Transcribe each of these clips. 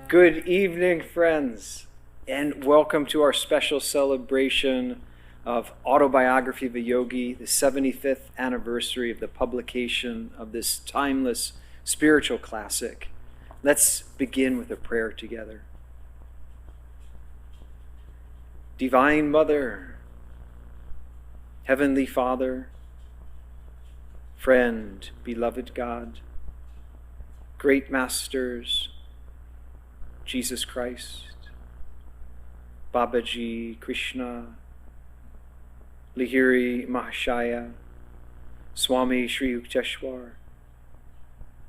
Good evening, friends, and welcome to our special celebration of Autobiography of a Yogi, the 75th anniversary of the publication of this timeless spiritual classic. Let's begin with a prayer together. Divine Mother, Heavenly Father, friend, beloved God, great masters, Jesus Christ, Babaji, Krishna, Lahiri Mahashaya, Swami Sri Yukteswar,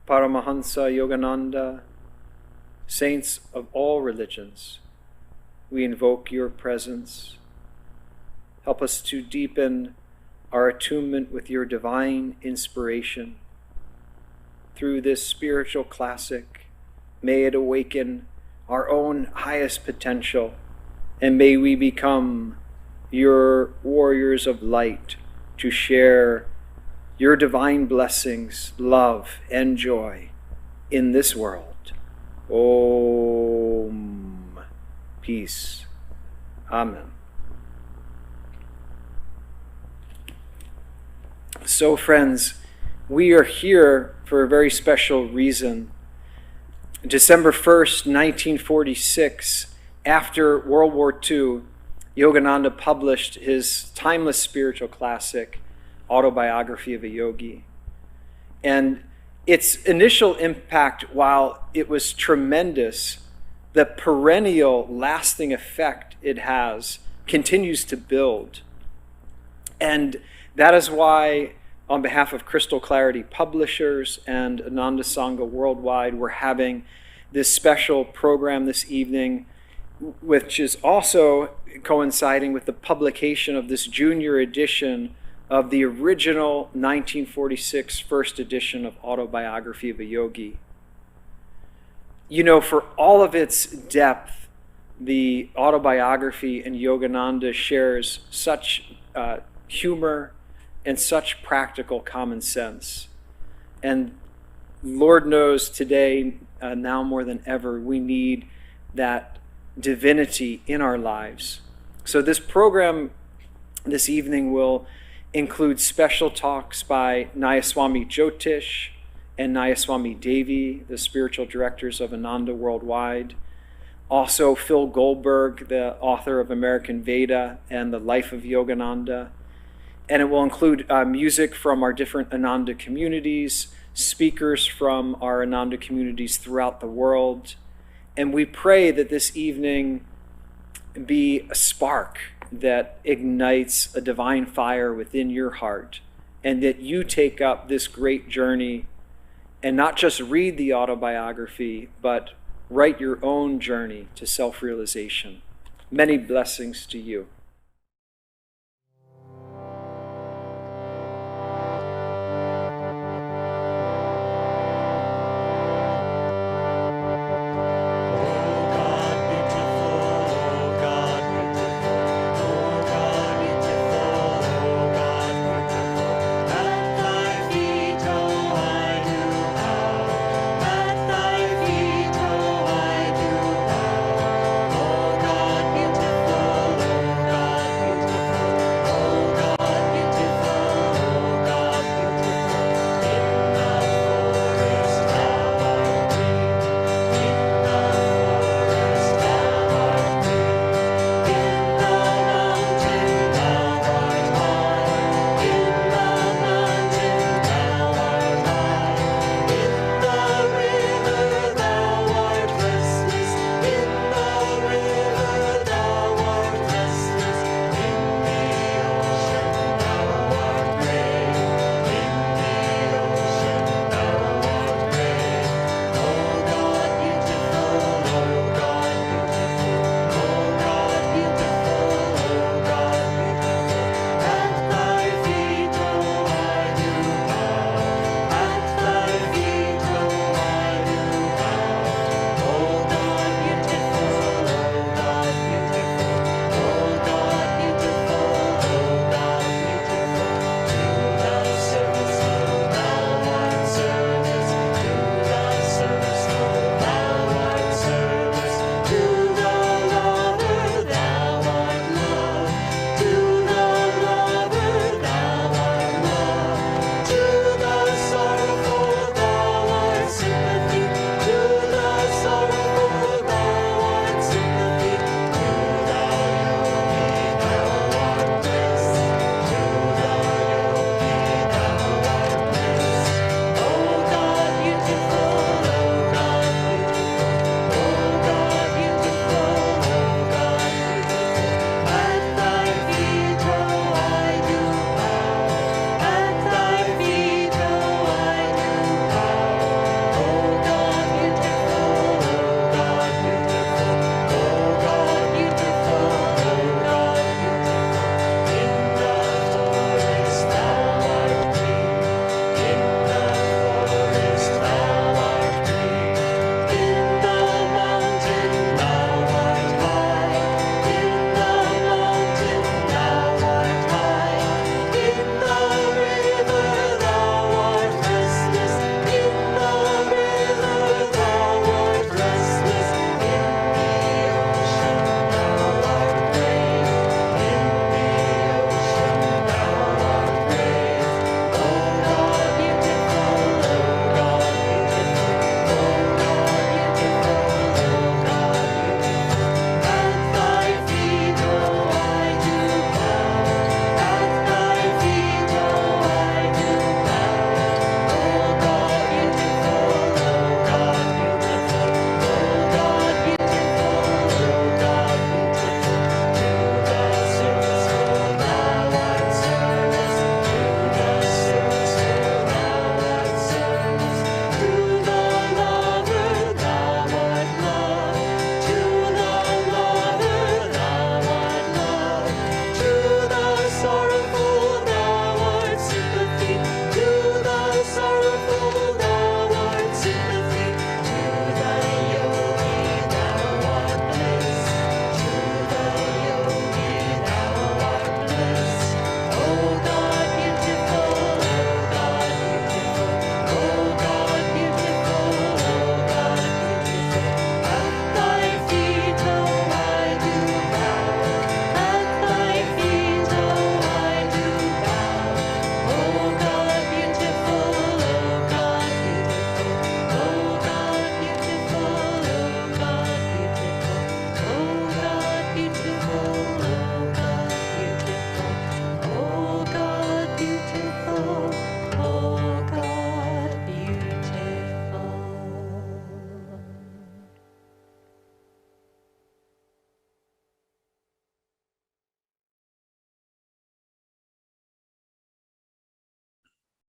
Paramahansa Yogananda, saints of all religions, we invoke your presence. Help us to deepen our attunement with your divine inspiration. Through this spiritual classic, may it awaken our own highest potential, and may we become your warriors of light to share your divine blessings, love, and joy in this world. Om. Peace. Amen. So, friends, we are here for a very special reason. December 1st, 1946, after World War II, Yogananda published his timeless spiritual classic, Autobiography of a Yogi. And its initial impact, while it was tremendous, the perennial lasting effect it has continues to build. And that is why, on behalf of Crystal Clarity Publishers and Ananda Worldwide, we're having this special program this evening, which is also coinciding with the publication of this junior edition of the original 1946 first edition of Autobiography of a Yogi. You know, for all of its depth, the autobiography in Yogananda shares such humor and such practical common sense. And Lord knows today, now more than ever, we need that divinity in our lives. So this program this evening will include special talks by Nayaswami Jyotish and Nayaswami Devi, the spiritual directors of Ananda Worldwide. Also Phil Goldberg, the author of American Veda and the Life of Yogananda. And it will include music from our different Ananda communities, speakers from our Ananda communities throughout the world. And we pray that this evening be a spark that ignites a divine fire within your heart, and that you take up this great journey and not just read the autobiography, but write your own journey to self-realization. Many blessings to you. Oh God,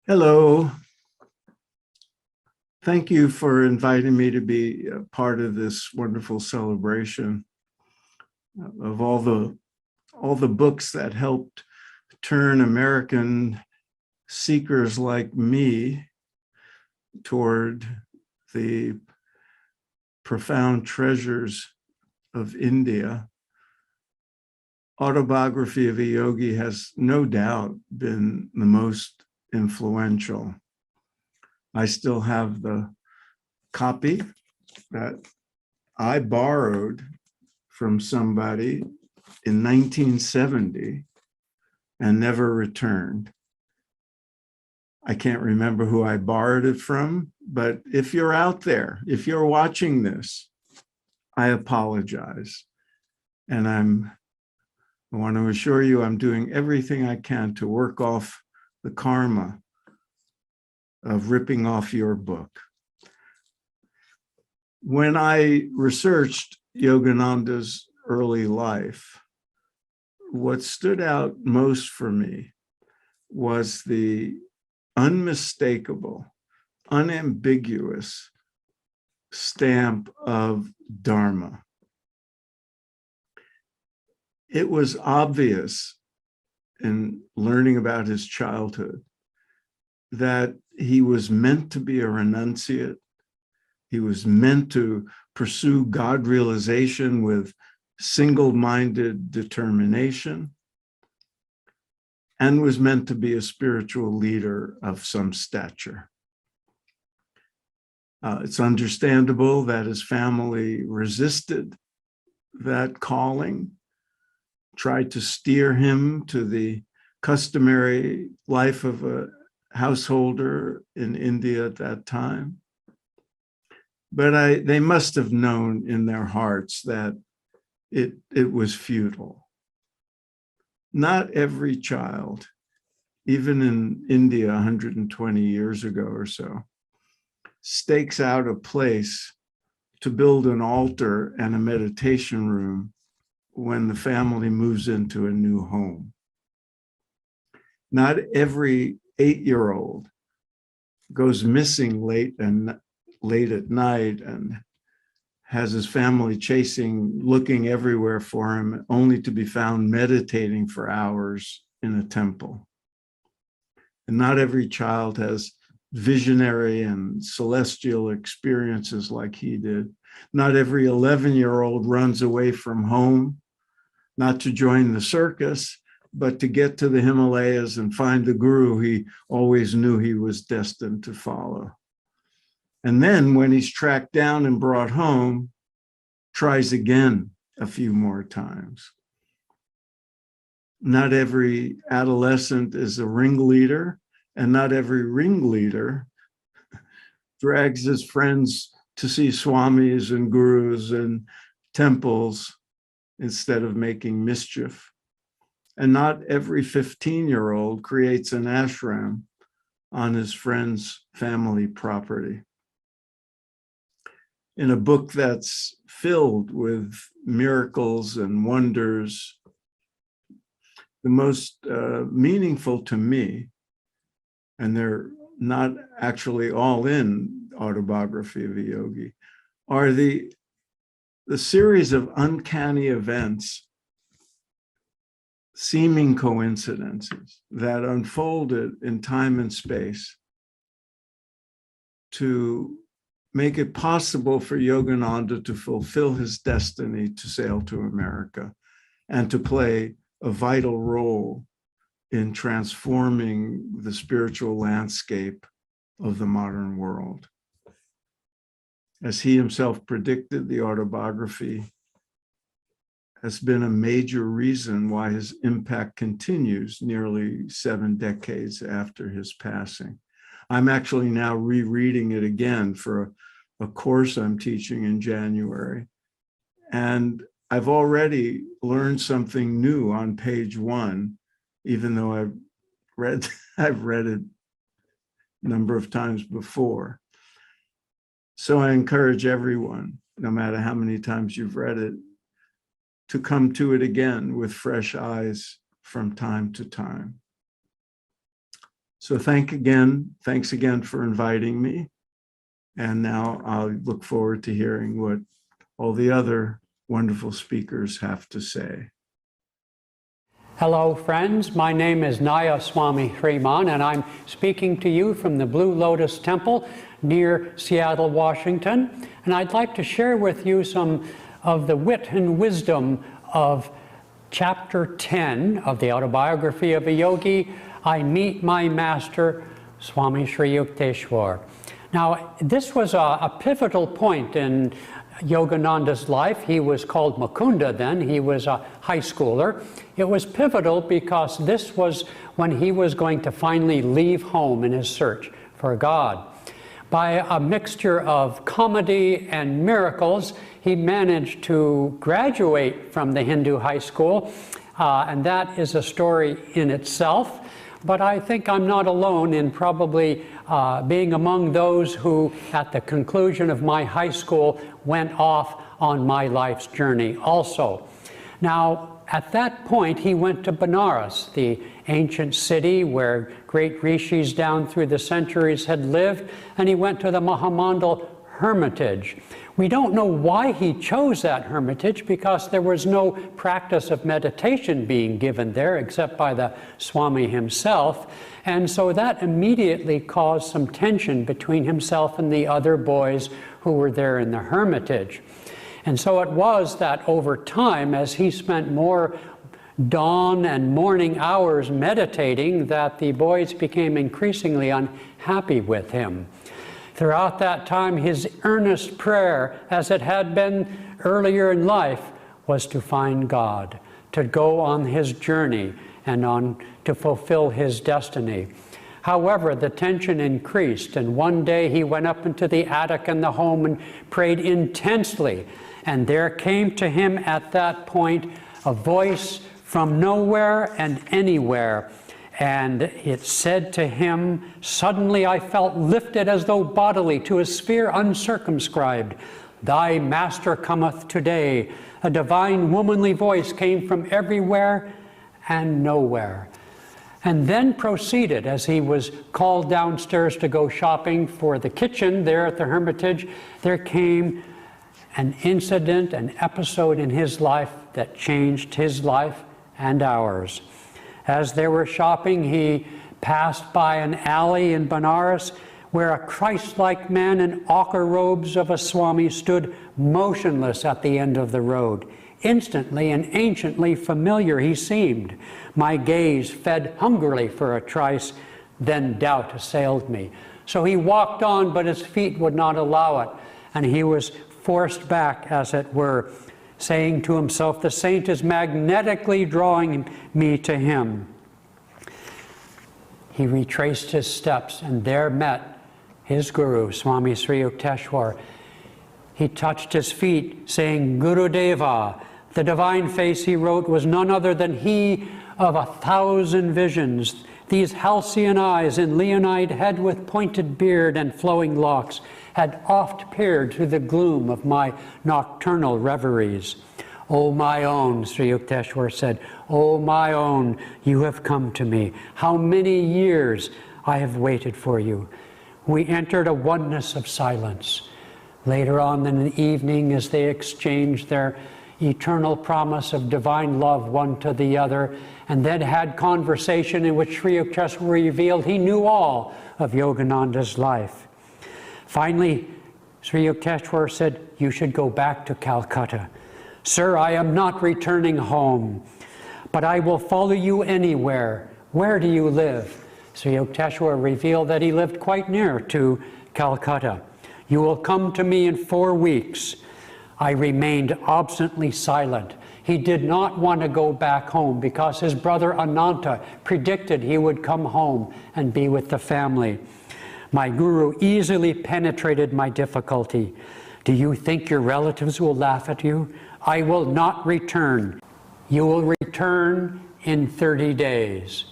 Hello. Thank you for inviting me to be a part of this wonderful celebration of all the books that helped turn American seekers like me toward the profound treasures of India. Autobiography of a Yogi has no doubt been the most influential. I still have the copy that I borrowed from somebody in 1970 and never returned. I can't remember who I borrowed it from, but if you're out there, if you're watching this, I apologize. And I want to assure you I'm doing everything I can to work off the karma of ripping off your book. When I researched Yogananda's early life, what stood out most for me was the unmistakable, unambiguous stamp of Dharma. It was obvious in learning about his childhood that he was meant to be a renunciate. He was meant to pursue God realization with single-minded determination, and was meant to be a spiritual leader of some stature. It's understandable that his family resisted that calling, tried to steer him to the customary life of a householder in India at that time. But they must have known in their hearts that it was futile. Not every child, even in India 120 years ago or so, stakes out a place to build an altar and a meditation room when the family moves into a new home. Not every 8-year-old goes missing late at night and has his family chasing, looking everywhere for him, only to be found meditating for hours in a temple. And not every child has visionary and celestial experiences like he did. Not every 11-year-old runs away from home, not to join the circus, but to get to the Himalayas and find the guru he always knew he was destined to follow. And then when he's tracked down and brought home, tries again a few more times. Not every adolescent is a ringleader, and not every ringleader drags his friends to see swamis and gurus and temples instead of making mischief. And not every 15-year-old creates an ashram on his friend's family property. In a book that's filled with miracles and wonders, the most meaningful to me, and they're not actually all in Autobiography of a Yogi, are the series of uncanny events, seeming coincidences that unfolded in time and space to make it possible for Yogananda to fulfill his destiny to sail to America and to play a vital role in transforming the spiritual landscape of the modern world. As he himself predicted, the autobiography has been a major reason why his impact continues nearly 7 decades after his passing. I'm actually now rereading it again for a course I'm teaching in January. And I've already learned something new on page 1, even though I've read it a number of times before. So I encourage everyone, no matter how many times you've read it, to come to it again with fresh eyes from time to time. So thanks again for inviting me. And now I look forward to hearing what all the other wonderful speakers have to say. Hello, friends. My name is Nayaswami Hriman, and I'm speaking to you from the Blue Lotus Temple near Seattle, Washington. And I'd like to share with you some of the wit and wisdom of Chapter 10 of the Autobiography of a Yogi, I Meet My Master, Swami Sri Yukteswar. Now, this was a pivotal point in Yogananda's life. He was called Mukunda then. He was a high schooler. It was pivotal because this was when he was going to finally leave home in his search for God. By a mixture of comedy and miracles, he managed to graduate from the Hindu high school, and that is a story in itself. But I think I'm not alone in probably being among those who, at the conclusion of my high school, went off on my life's journey also. Now, at that point, he went to Benares, the ancient city where great rishis down through the centuries had lived, and he went to the Mahamandal Hermitage. We don't know why he chose that hermitage, because there was no practice of meditation being given there except by the Swami himself. And so that immediately caused some tension between himself and the other boys who were there in the hermitage. And so it was that over time, as he spent more dawn and morning hours meditating, that the boys became increasingly unhappy with him. Throughout that time, his earnest prayer, as it had been earlier in life, was to find God, to go on his journey and on to fulfill his destiny. However, the tension increased, and one day he went up into the attic in the home and prayed intensely. And there came to him at that point a voice from nowhere and anywhere. And it said to him, "Suddenly I felt lifted as though bodily to a sphere uncircumscribed. Thy master cometh today." A divine womanly voice came from everywhere and nowhere. And then proceeded, as he was called downstairs to go shopping for the kitchen there at the Hermitage, there came an incident, an episode in his life that changed his life and ours. As they were shopping, he passed by an alley in Benares where a Christ-like man in ochre robes of a Swami stood motionless at the end of the road. Instantly and anciently familiar he seemed. My gaze fed hungrily for a trice, then doubt assailed me. So he walked on, but his feet would not allow it, and he was forced back, as it were, saying to himself, "The saint is magnetically drawing me to him." He retraced his steps and there met his guru, Swami Sri Yukteswar. He touched his feet, saying, "Guru Deva." The divine face, he wrote, was none other than he of 1,000 visions. These halcyon eyes in leonine head with pointed beard and flowing locks had oft peered through the gloom of my nocturnal reveries. "O my own," Sri Yukteswar said, "O my own, you have come to me. How many years I have waited for you." We entered a oneness of silence. Later on in the evening, as they exchanged their eternal promise of divine love one to the other, and then had conversation in which Sri Yukteswar revealed he knew all of Yogananda's life. Finally, Sri Yukteswar said, "You should go back to Calcutta." "Sir, I am not returning home, but I will follow you anywhere. Where do you live?" Sri Yukteswar revealed that he lived quite near to Calcutta. "You will come to me in 4 weeks." I remained obstinately silent. He did not want to go back home because his brother Ananta predicted he would come home and be with the family. My guru easily penetrated my difficulty. "Do you think your relatives will laugh at you? I will not return. You will return in 30 days.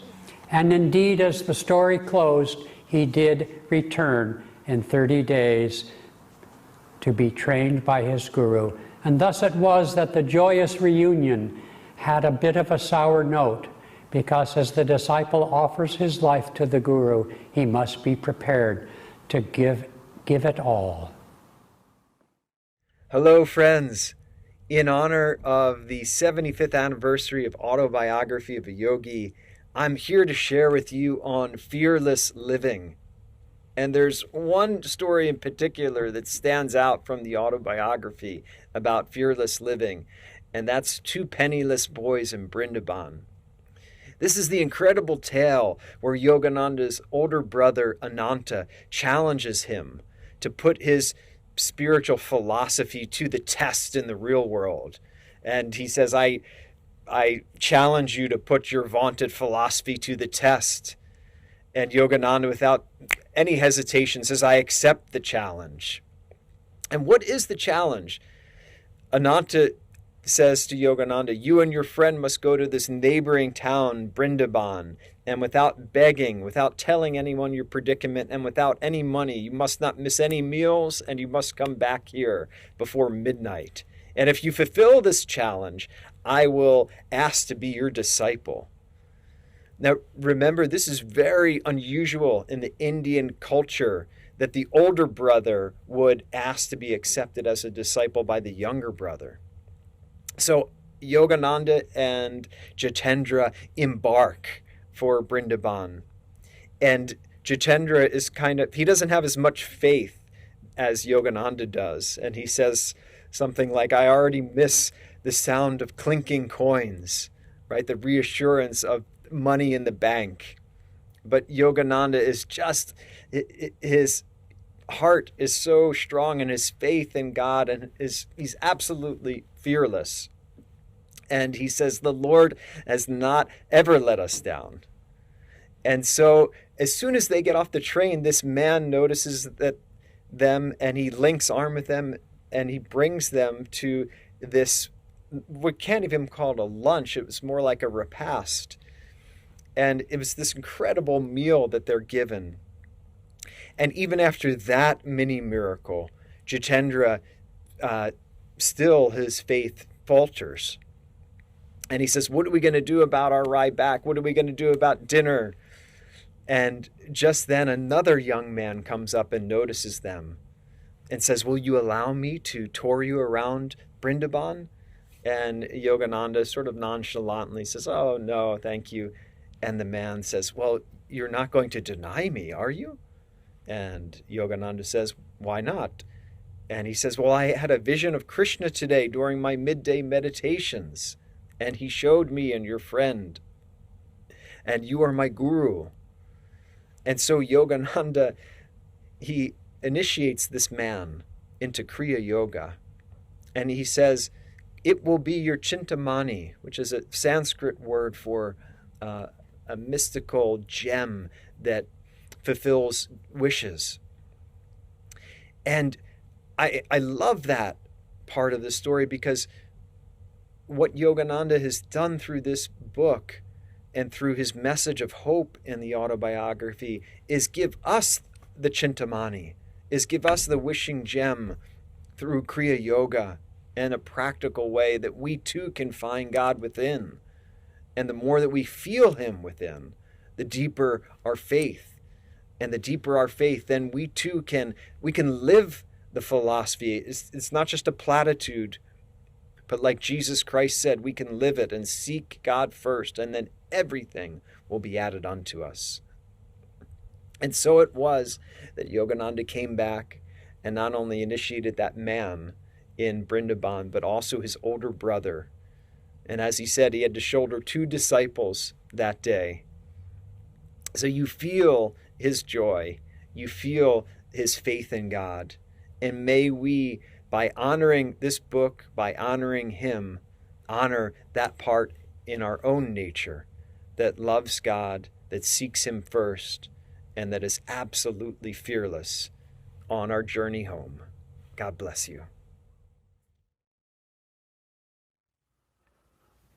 And indeed, as the story closed, he did return in 30 days to be trained by his guru. And thus it was that the joyous reunion had a bit of a sour note, because as the disciple offers his life to the Guru, he must be prepared to give it all. Hello, friends. In honor of the 75th anniversary of Autobiography of a Yogi, I'm here to share with you on fearless living. And there's one story in particular that stands out from the autobiography about fearless living, and that's two penniless boys in Brindaban. This is the incredible tale where Yogananda's older brother, Ananta, challenges him to put his spiritual philosophy to the test in the real world. And he says, I challenge you to put your vaunted philosophy to the test. And Yogananda, without any hesitation, says, I accept the challenge. And what is the challenge? Ananta says to Yogananda, you and your friend must go to this neighboring town, Brindaban, and without begging, without telling anyone your predicament, and without any money, you must not miss any meals, and you must come back here before midnight. And if you fulfill this challenge, I will ask to be your disciple. Now, remember, this is very unusual in the Indian culture that the older brother would ask to be accepted as a disciple by the younger brother. So Yogananda and Jitendra embark for Brindaban. And Jitendra is he doesn't have as much faith as Yogananda does. And he says something like, I already miss the sound of clinking coins, right? The reassurance of money in the bank. But Yogananda is his heart is so strong, and his faith in God, and he's absolutely fearless. And he says, the Lord has not ever let us down. And so as soon as they get off the train, this man notices them, and he links arm with them, and he brings them to this, we can't even call it a lunch. It was more like a repast. And it was this incredible meal that they're given. And even after that mini miracle, Jitendra, still his faith falters. And he says, what are we going to do about our ride back? What are we going to do about dinner? And just then another young man comes up and notices them and says, will you allow me to tour you around Brindaban? And Yogananda sort of nonchalantly says, oh, no, thank you. And the man says, well, you're not going to deny me, are you? And Yogananda says, why not? And he says, well, I had a vision of Krishna today during my midday meditations, and he showed me and your friend, and you are my guru. And so Yogananda, he initiates this man into Kriya Yoga, and he says, it will be your Chintamani, which is a Sanskrit word for a mystical gem that fulfills wishes. And I love that part of the story, because what Yogananda has done through this book and through his message of hope in the autobiography is give us the Chintamani, is give us the wishing gem through Kriya Yoga in a practical way that we too can find God within. And the more that we feel him within, the deeper our faith. And the deeper our faith, then we too can live the philosophy. It's not just a platitude, but like Jesus Christ said, we can live it and seek God first, and then everything will be added unto us. And so it was that Yogananda came back and not only initiated that man in Brindaban, but also his older brother. And as he said, he had to shoulder 2 disciples that day. So you feel his joy, you feel his faith in God. And may we, by honoring this book, by honoring him, honor that part in our own nature that loves God, that seeks him first, and that is absolutely fearless on our journey home. God bless you.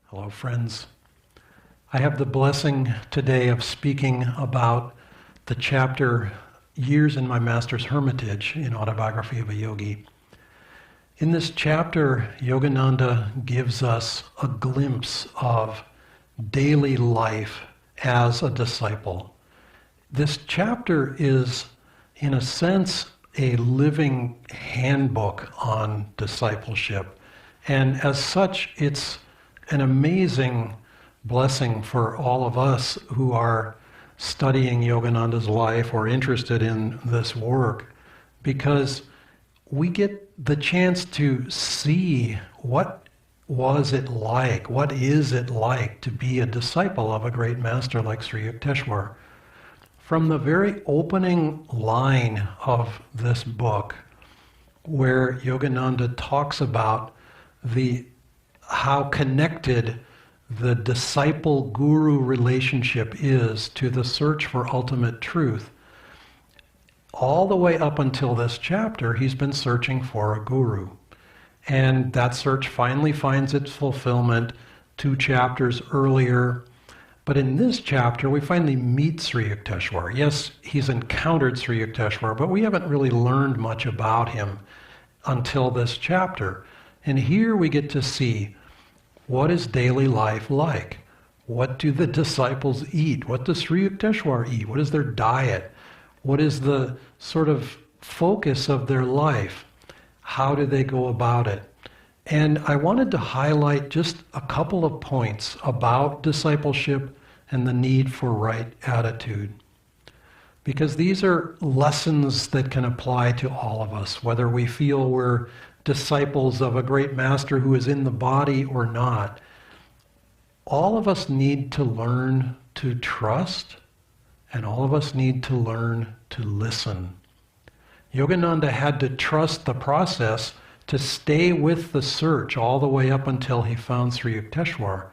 Hello, friends. I have the blessing today of speaking about the chapter Years in My Master's Hermitage in Autobiography of a Yogi. In this chapter, Yogananda gives us a glimpse of daily life as a disciple. This chapter is, in a sense, a living handbook on discipleship. And as such, it's an amazing blessing for all of us who are studying Yogananda's life or interested in this work, because we get the chance to see what was it like, what is it like to be a disciple of a great master like Sri Yukteswar. From the very opening line of this book, where Yogananda talks about how connected the disciple-guru relationship is to the search for ultimate truth, all the way up until this chapter, he's been searching for a guru. And that search finally finds its fulfillment 2 chapters earlier. But in this chapter, we finally meet Sri Yukteswar. Yes, he's encountered Sri Yukteswar, but we haven't really learned much about him until this chapter. And here we get to see, what is daily life like? What do the disciples eat? What does Sri Yukteswar eat? What is their diet? What is the sort of focus of their life? How do they go about it? And I wanted to highlight just a couple of points about discipleship and the need for right attitude. Because these are lessons that can apply to all of us, whether we feel we're disciples of a great master who is in the body or not. All of us need to learn to trust, and all of us need to learn to listen. Yogananda had to trust the process to stay with the search all the way up until he found Sri Yukteswar.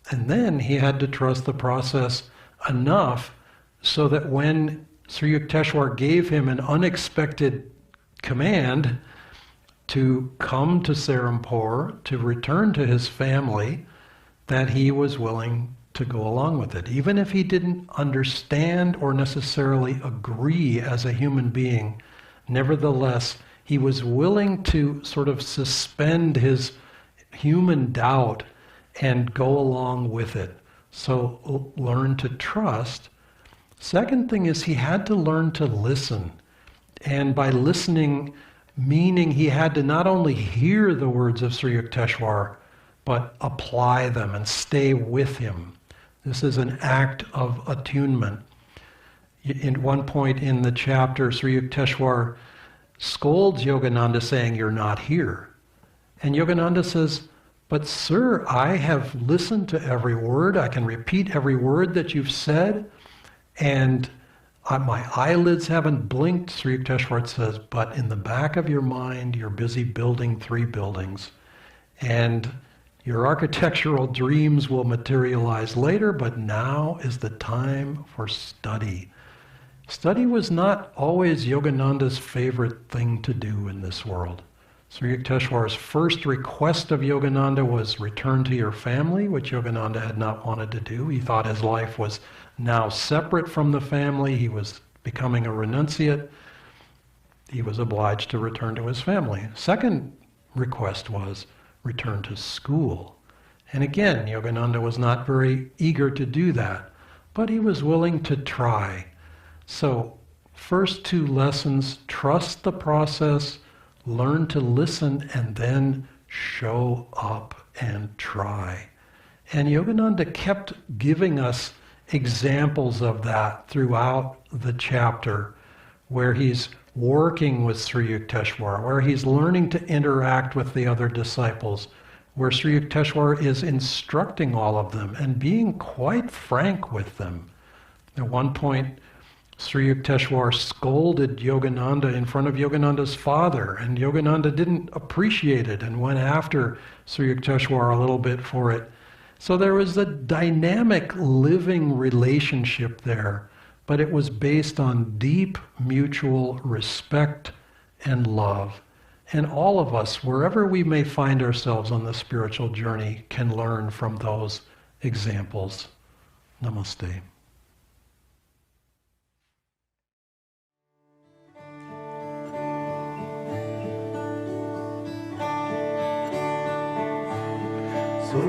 And then he had to trust the process enough so that when Sri Yukteswar gave him an unexpected command to come to Serampore, to return to his family, that he was willing to go along with it. Even if he didn't understand or necessarily agree as a human being, nevertheless, he was willing to sort of suspend his human doubt and go along with it. So learn to trust. Second thing is he had to learn to listen. And by listening, meaning he had to not only hear the words of Sri Yukteswar, but apply them and stay with him. This is an act of attunement. In one point in the chapter, Sri Yukteswar scolds Yogananda saying, "You're not here." And Yogananda says, "But sir, I have listened to every word. I can repeat every word that you've said. And my eyelids haven't blinked." Sri Yukteswar says, "But in the back of your mind, you're busy building 3 buildings. And your architectural dreams will materialize later, but now is the time for study." Study was not always Yogananda's favorite thing to do in this world. Sri Yukteswar's first request of Yogananda was return to your family, which Yogananda had not wanted to do. He thought his life was now separate from the family. He was becoming a renunciate. He was obliged to return to his family. Second request was return to school. And again, Yogananda was not very eager to do that, but he was willing to try. So, first 2 lessons, trust the process, learn to listen, and then show up and try. And Yogananda kept giving us examples of that throughout the chapter, where he's working with Sri Yukteswar, where he's learning to interact with the other disciples, where Sri Yukteswar is instructing all of them and being quite frank with them. At one point, Sri Yukteswar scolded Yogananda in front of Yogananda's father, and Yogananda didn't appreciate it and went after Sri Yukteswar a little bit for it. So there was a dynamic living relationship there, but it was based on deep mutual respect and love. And all of us, wherever we may find ourselves on the spiritual journey, can learn from those examples. Namaste. So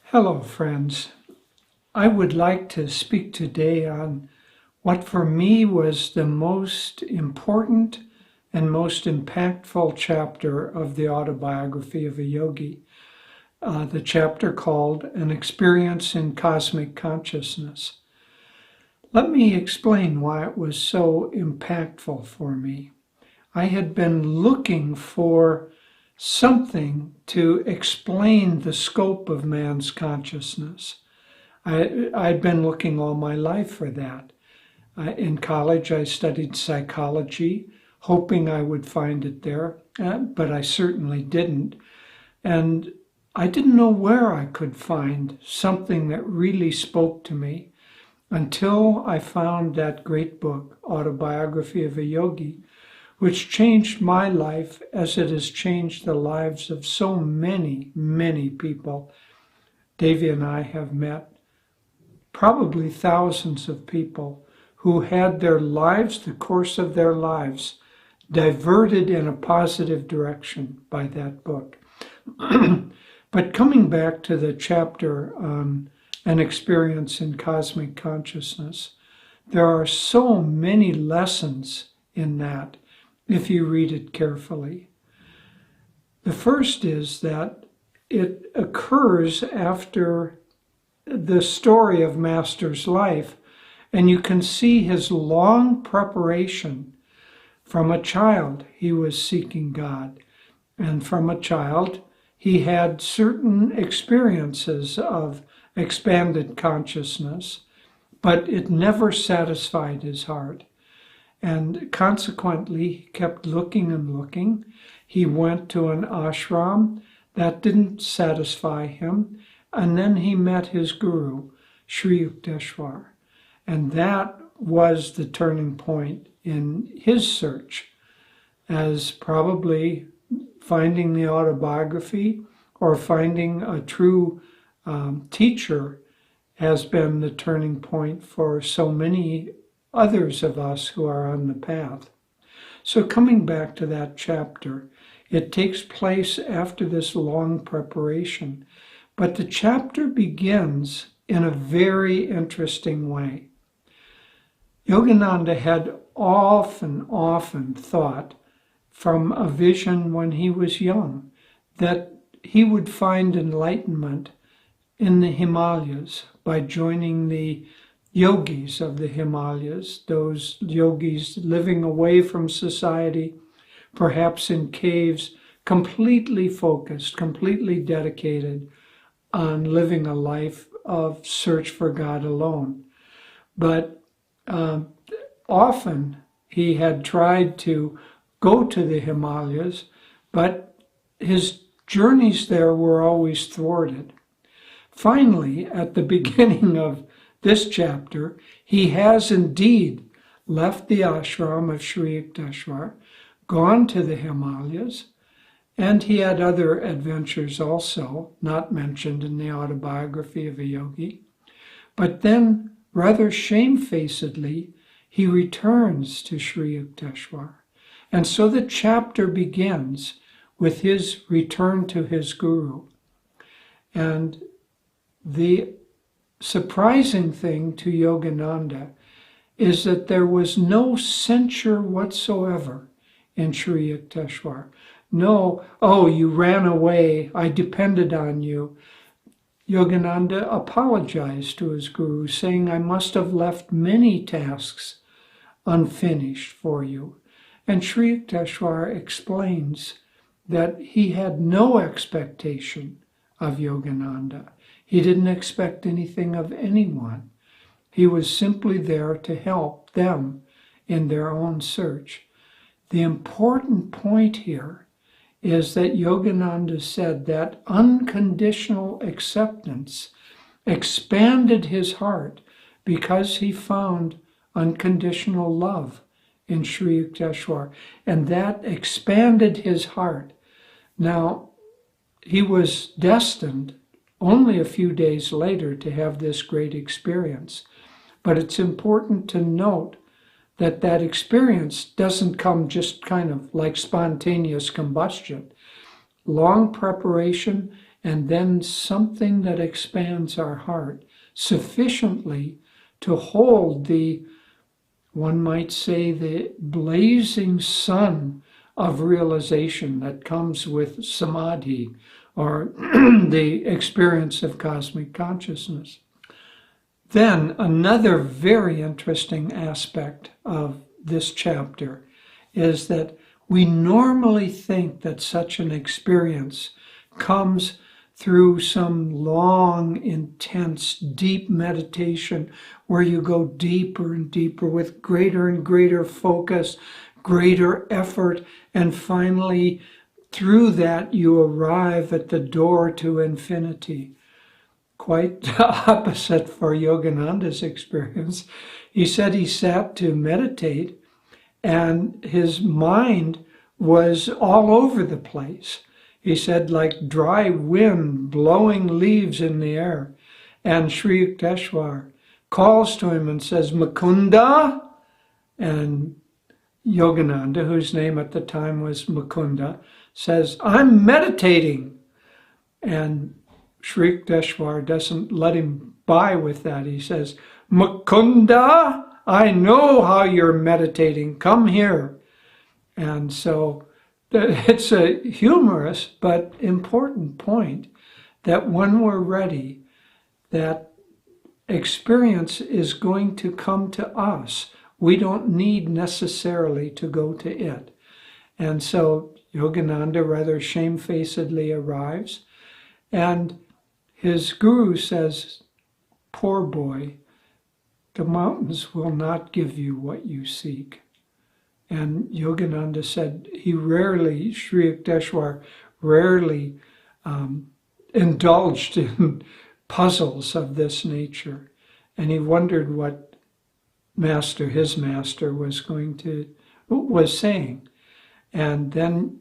Hello, friends. I would like to speak today on what for me was the most important and most impactful chapter of the Autobiography of a Yogi, the chapter called An Experience in Cosmic Consciousness. Let me explain why it was so impactful for me. I had been looking for something to explain the scope of man's consciousness. I'd been looking all my life for that. In college, I studied psychology, hoping I would find it there, but I certainly didn't. And I didn't know where I could find something that really spoke to me until I found that great book, Autobiography of a Yogi, which changed my life as it has changed the lives of so many, many people. Devi and I have met probably thousands of people who had their lives, the course of their lives, diverted in a positive direction by that book. But coming back to the chapter on An Experience in Cosmic Consciousness, there are so many lessons in that if you read it carefully. The first is that it occurs after the story of Master's life, and you can see his long preparation. From a child, he was seeking God, and from a child, he had certain experiences of expanded consciousness, but it never satisfied his heart. And consequently, he kept looking and looking. He went to an ashram. That didn't satisfy him. And then he met his guru, Sri Yukteswar. And that was the turning point in his search, as probably finding the autobiography or finding a true teacher has been the turning point for so many others of us who are on the path. So coming back to that chapter, it takes place after this long preparation, but the chapter begins in a very interesting way. Yogananda had often thought from a vision when he was young that he would find enlightenment in the Himalayas by joining the yogis of the Himalayas, those yogis living away from society, perhaps in caves, completely focused, completely dedicated on living a life of search for God alone. But often he had tried to go to the Himalayas, but his journeys there were always thwarted. Finally, at the beginning of this chapter, he has indeed left the ashram of Sri Yukteswar, gone to the Himalayas, and he had other adventures also, not mentioned in the Autobiography of a Yogi. But then, rather shamefacedly, he returns to Sri Yukteswar. And so the chapter begins with his return to his guru. And the surprising thing to Yogananda is that there was no censure whatsoever in Sri Yukteswar. No, oh, you ran away, I depended on you. Yogananda apologized to his guru, saying, I must have left many tasks unfinished for you. And Sri Yukteswar explains that he had no expectation of Yogananda. He didn't expect anything of anyone. He was simply there to help them in their own search. The important point here is that Yogananda said that unconditional acceptance expanded his heart because he found unconditional love in Sri Yukteswar, and that expanded his heart. Now, he was destined only a few days later to have this great experience, but it's important to note that that experience doesn't come just kind of like spontaneous combustion. Long preparation and then something that expands our heart sufficiently to hold the, one might say, the blazing sun of realization that comes with samadhi, or the experience of cosmic consciousness. Then another very interesting aspect of this chapter is that we normally think that such an experience comes through some long, intense, deep meditation where you go deeper and deeper with greater and greater focus, greater effort, and finally through that you arrive at the door to infinity. Quite the opposite for Yogananda's experience. He said he sat to meditate and his mind was all over the place. He said, like dry wind blowing leaves in the air. And Sri Yukteswar calls to him and says, Mukunda? And Yogananda, whose name at the time was Mukunda, says, I'm meditating. And Sri Yukteswar doesn't let him by with that. He says, Mukunda, I know how you're meditating. Come here. And so it's a humorous but important point that when we're ready, that experience is going to come to us. We don't need necessarily to go to it. And so Yogananda rather shamefacedly arrives, and his guru says, poor boy, the mountains will not give you what you seek. And Yogananda said he rarely, Sri Yukteswar rarely indulged in puzzles of this nature. And he wondered what his master was saying. And then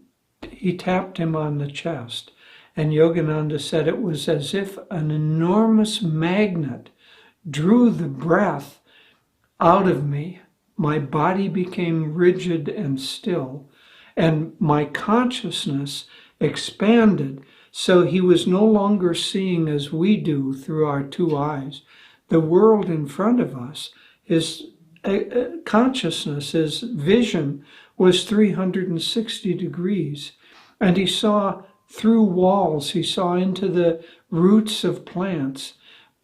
he tapped him on the chest. And Yogananda said it was as if an enormous magnet drew the breath out of me. My body became rigid and still, and my consciousness expanded, so he was no longer seeing as we do through our two eyes. The world in front of us, his consciousness, his vision was 360 degrees, and he saw through walls, he saw into the roots of plants.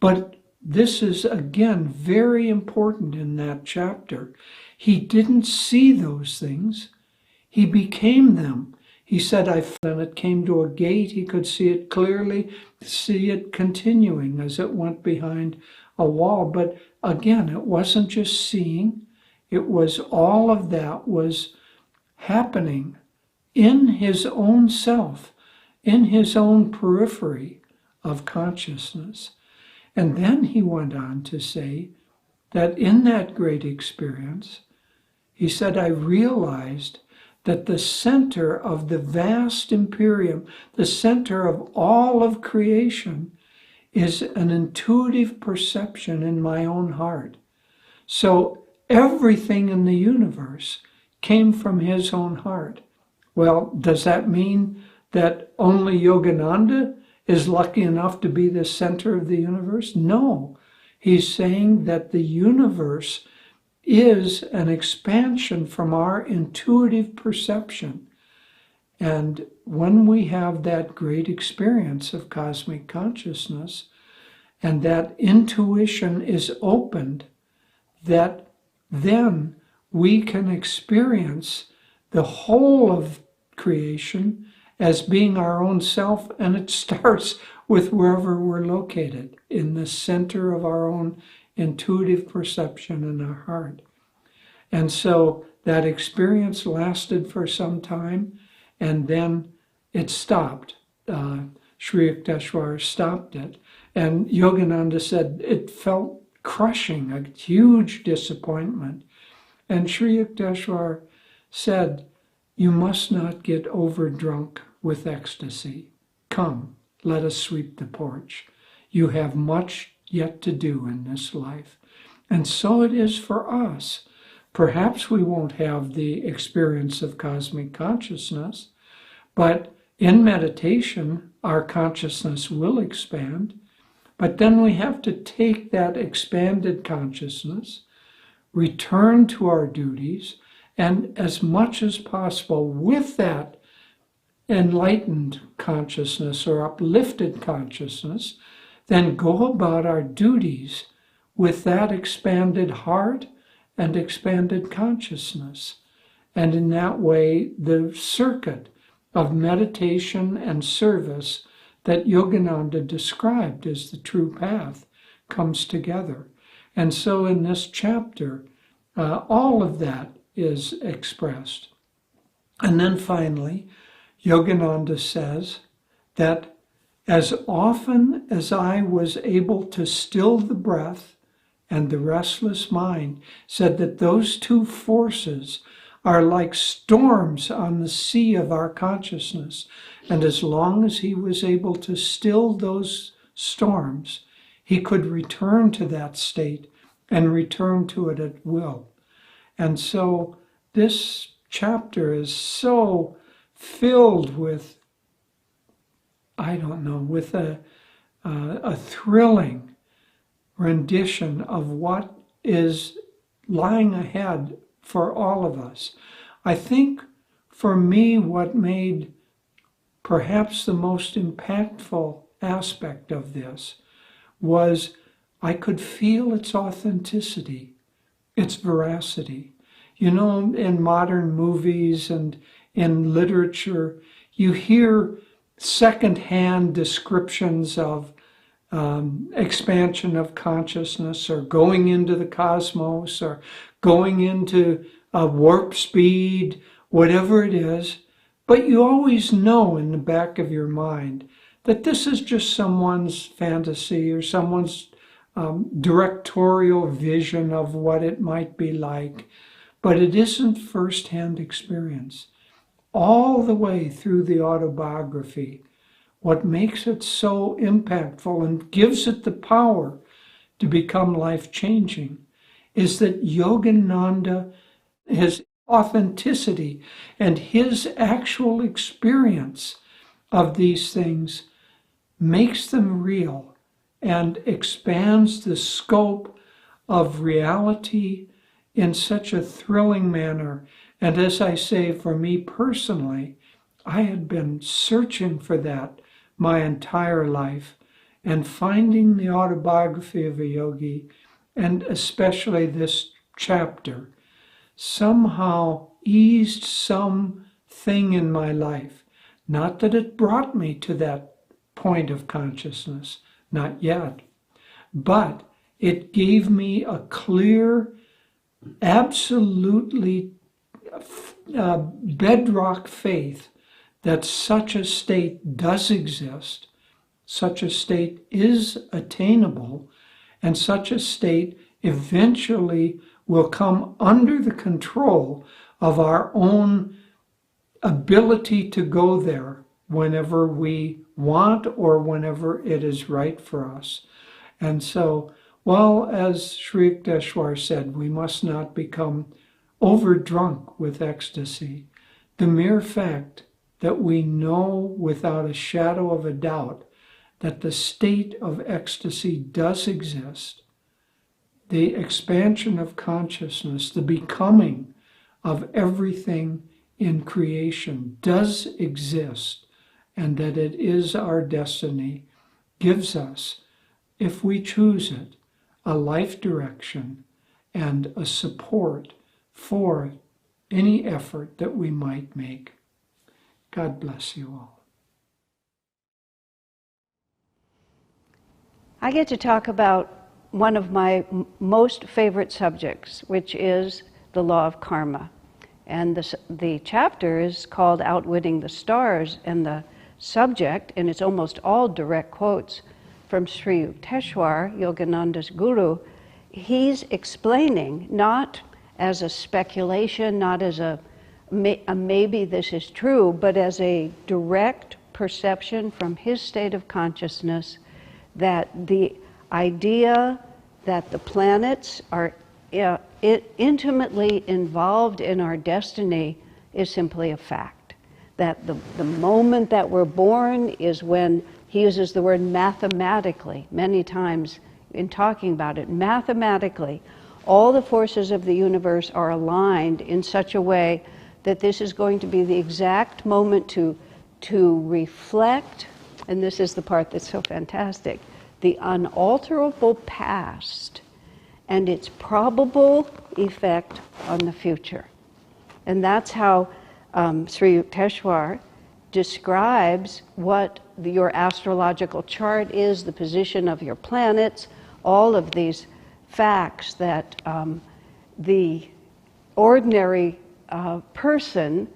But this is, again, very important in that chapter. He didn't see those things. He became them. He said, then it came to a gate. He could see it clearly, see it continuing as it went behind a wall. But again, it wasn't just seeing. It was all of that was happening in his own self, in his own periphery of consciousness. And then he went on to say that in that great experience, he said, I realized that the center of the vast imperium, the center of all of creation, is an intuitive perception in my own heart. So everything in the universe came from his own heart. Well, does that mean that only Yogananda is lucky enough to be the center of the universe? No. He's saying that the universe is an expansion from our intuitive perception. And when we have that great experience of cosmic consciousness, and that intuition is opened, that then we can experience the whole of creation as being our own self, and it starts with wherever we're located, in the center of our own intuitive perception in our heart. And so that experience lasted for some time, and then it stopped. Sri Yukteswar stopped it. And Yogananda said it felt crushing, a huge disappointment. And Sri Yukteswar said, you must not get overdrunk with ecstasy. Come, let us sweep the porch. You have much yet to do in this life. And so it is for us. Perhaps we won't have the experience of cosmic consciousness, but In meditation, our consciousness will expand, but then we have to take that expanded consciousness, return to our duties, and as much as possible with that enlightened consciousness or uplifted consciousness, then go about our duties with that expanded heart and expanded consciousness. And in that way, the circuit of meditation and service that Yogananda described as the true path comes together. And so in this chapter, all of that is expressed. And then finally, Yogananda says that as often as I was able to still the breath and the restless mind, said that those two forces are like storms on the sea of our consciousness. And as long as he was able to still those storms, he could return to that state and return to it at will. And so this chapter is so filled with, with a thrilling rendition of what is lying ahead for all of us. I think for me, what made perhaps the most impactful aspect of this was I could feel its authenticity, its veracity. You know, in modern movies and in literature, you hear secondhand descriptions of expansion of consciousness or going into the cosmos or going into warp speed, whatever it is. But you always know in the back of your mind that this is just someone's fantasy or someone's directorial vision of what it might be like. But it isn't firsthand experience. All the way through the autobiography, what makes it so impactful and gives it the power to become life-changing is that Yogananda, his authenticity and his actual experience of these things makes them real and expands the scope of reality in such a thrilling manner. And as I say, for me personally, I had been searching for that my entire life, and finding the autobiography of a yogi, and especially this chapter, somehow eased something in my life. Not that it brought me to that point of consciousness, not yet, but it gave me a clear, absolutely bedrock faith that such a state does exist, such a state is attainable, and such a state eventually will come under the control of our own ability to go there whenever we want or whenever it is right for us. And so, while, as Sri Yukteswar said, we must not become overdrunk with ecstasy, the mere fact that we know without a shadow of a doubt that the state of ecstasy does exist, the expansion of consciousness, the becoming of everything in creation does exist, and that it is our destiny, gives us, if we choose it, a life direction and a support for any effort that we might make. God bless you all. I get to talk about one of my most favorite subjects, which is the law of karma. And the chapter is called Outwitting the Stars, and the subject, and it's almost all direct quotes from Sri Yukteswar, Yogananda's guru, he's explaining, not as a speculation, not as a maybe this is true, but as a direct perception from his state of consciousness that the idea that the planets are intimately involved in our destiny is simply a fact. that the moment that we're born is when he uses the word mathematically many times in talking about it. Mathematically, all the forces of the universe are aligned in such a way that this is going to be the exact moment to reflect, and this is the part that's so fantastic, the unalterable past and its probable effect on the future. And that's how Sri Yukteswar describes what your astrological chart is, the position of your planets, all of these facts that the ordinary person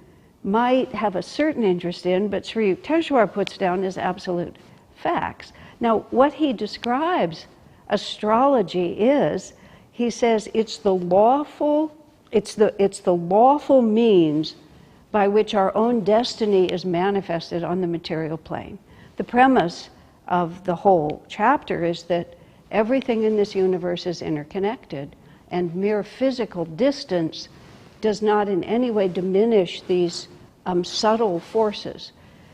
might have a certain interest in, but Sri Yukteswar puts down as absolute facts. Now, what he describes astrology is, he says it's the lawful means by which our own destiny is manifested on the material plane. The premise of the whole chapter is that everything in this universe is interconnected, and mere physical distance does not in any way diminish these subtle forces.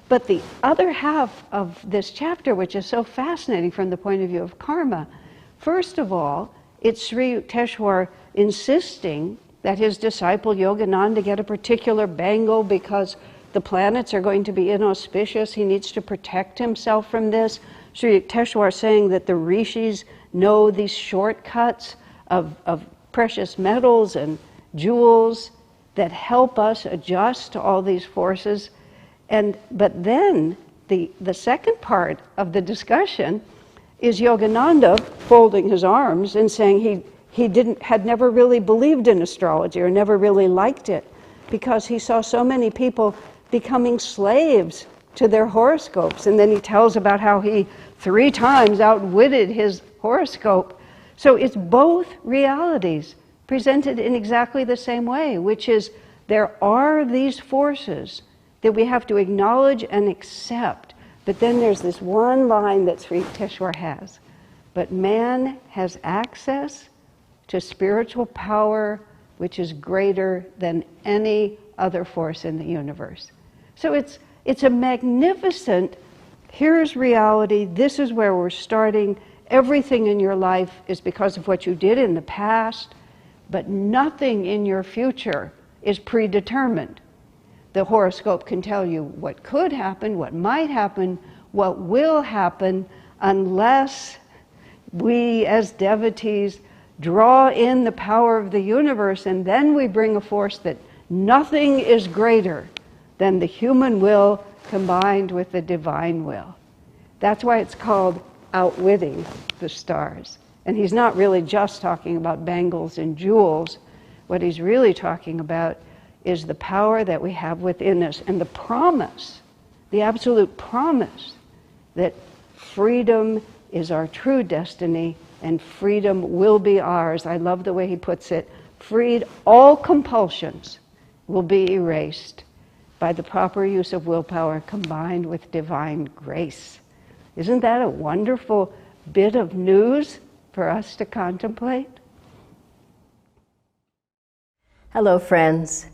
But the other half of this chapter, which is so fascinating from the point of view of karma, first of all, it's Sri Yukteswar insisting that his disciple Yogananda get a particular bangle because the planets are going to be inauspicious. He needs to protect himself from this. Sri Yukteswar saying that the rishis know these shortcuts of precious metals and jewels that help us adjust to all these forces. But then the second part of the discussion is Yogananda folding his arms and saying he had never really believed in astrology or never really liked it because he saw so many people becoming slaves to their horoscopes. And then he tells about how he 3 times outwitted his horoscope. So it's both realities presented in exactly the same way, which is there are these forces that we have to acknowledge and accept. But then there's this one line that Sri Yukteswar has. But man has access to spiritual power which is greater than any other force in the universe. So it's a magnificent, here's reality, this is where we're starting. Everything in your life is because of what you did in the past, but nothing in your future is predetermined. The horoscope can tell you what could happen, what might happen, what will happen, unless we as devotees draw in the power of the universe, and then we bring a force that nothing is greater than the human will combined with the divine will. That's why it's called outwitting the stars. And he's not really just talking about bangles and jewels. What he's really talking about is the power that we have within us and the promise, the absolute promise that freedom is our true destiny and freedom will be ours. I love the way he puts it. Freed, all compulsions will be erased by the proper use of willpower combined with divine grace. Isn't that a wonderful bit of news for us to contemplate? Hello, friends.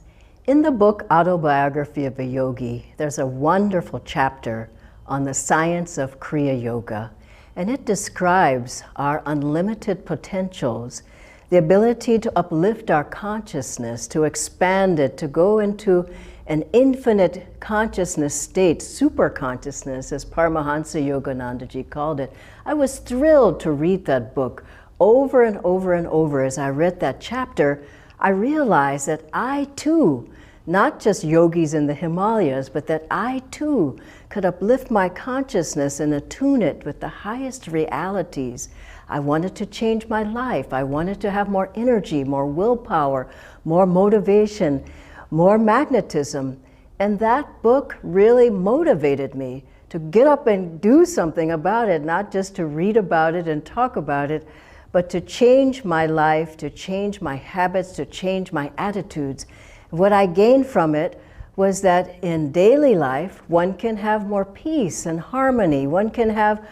In the book Autobiography of a Yogi, there's a wonderful chapter on the science of Kriya Yoga, and it describes our unlimited potentials, the ability to uplift our consciousness, to expand it, to go into an infinite consciousness state, super consciousness, as Paramahansa Yoganandaji called it. I was thrilled to read that book over and over and over. As I read that chapter, I realized that I too, not just yogis in the Himalayas, but that I too could uplift my consciousness and attune it with the highest realities. I wanted to change my life. I wanted to have more energy, more willpower, more motivation, more magnetism. And that book really motivated me to get up and do something about it, not just to read about it and talk about it, but to change my life, to change my habits, to change my attitudes. What I gained from it was that in daily life, one can have more peace and harmony. One can have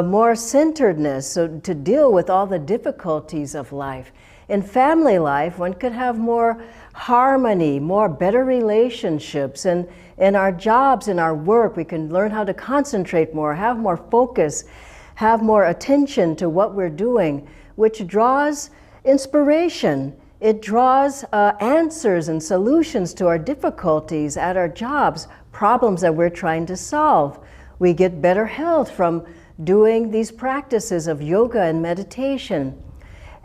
more centeredness so to deal with all the difficulties of life. In family life, one could have more harmony, more better relationships, and in our jobs, in our work, we can learn how to concentrate more, have more focus, have more attention to what we're doing, which draws inspiration. It draws answers and solutions to our difficulties at our jobs, problems that we're trying to solve. We get better health from doing these practices of yoga and meditation.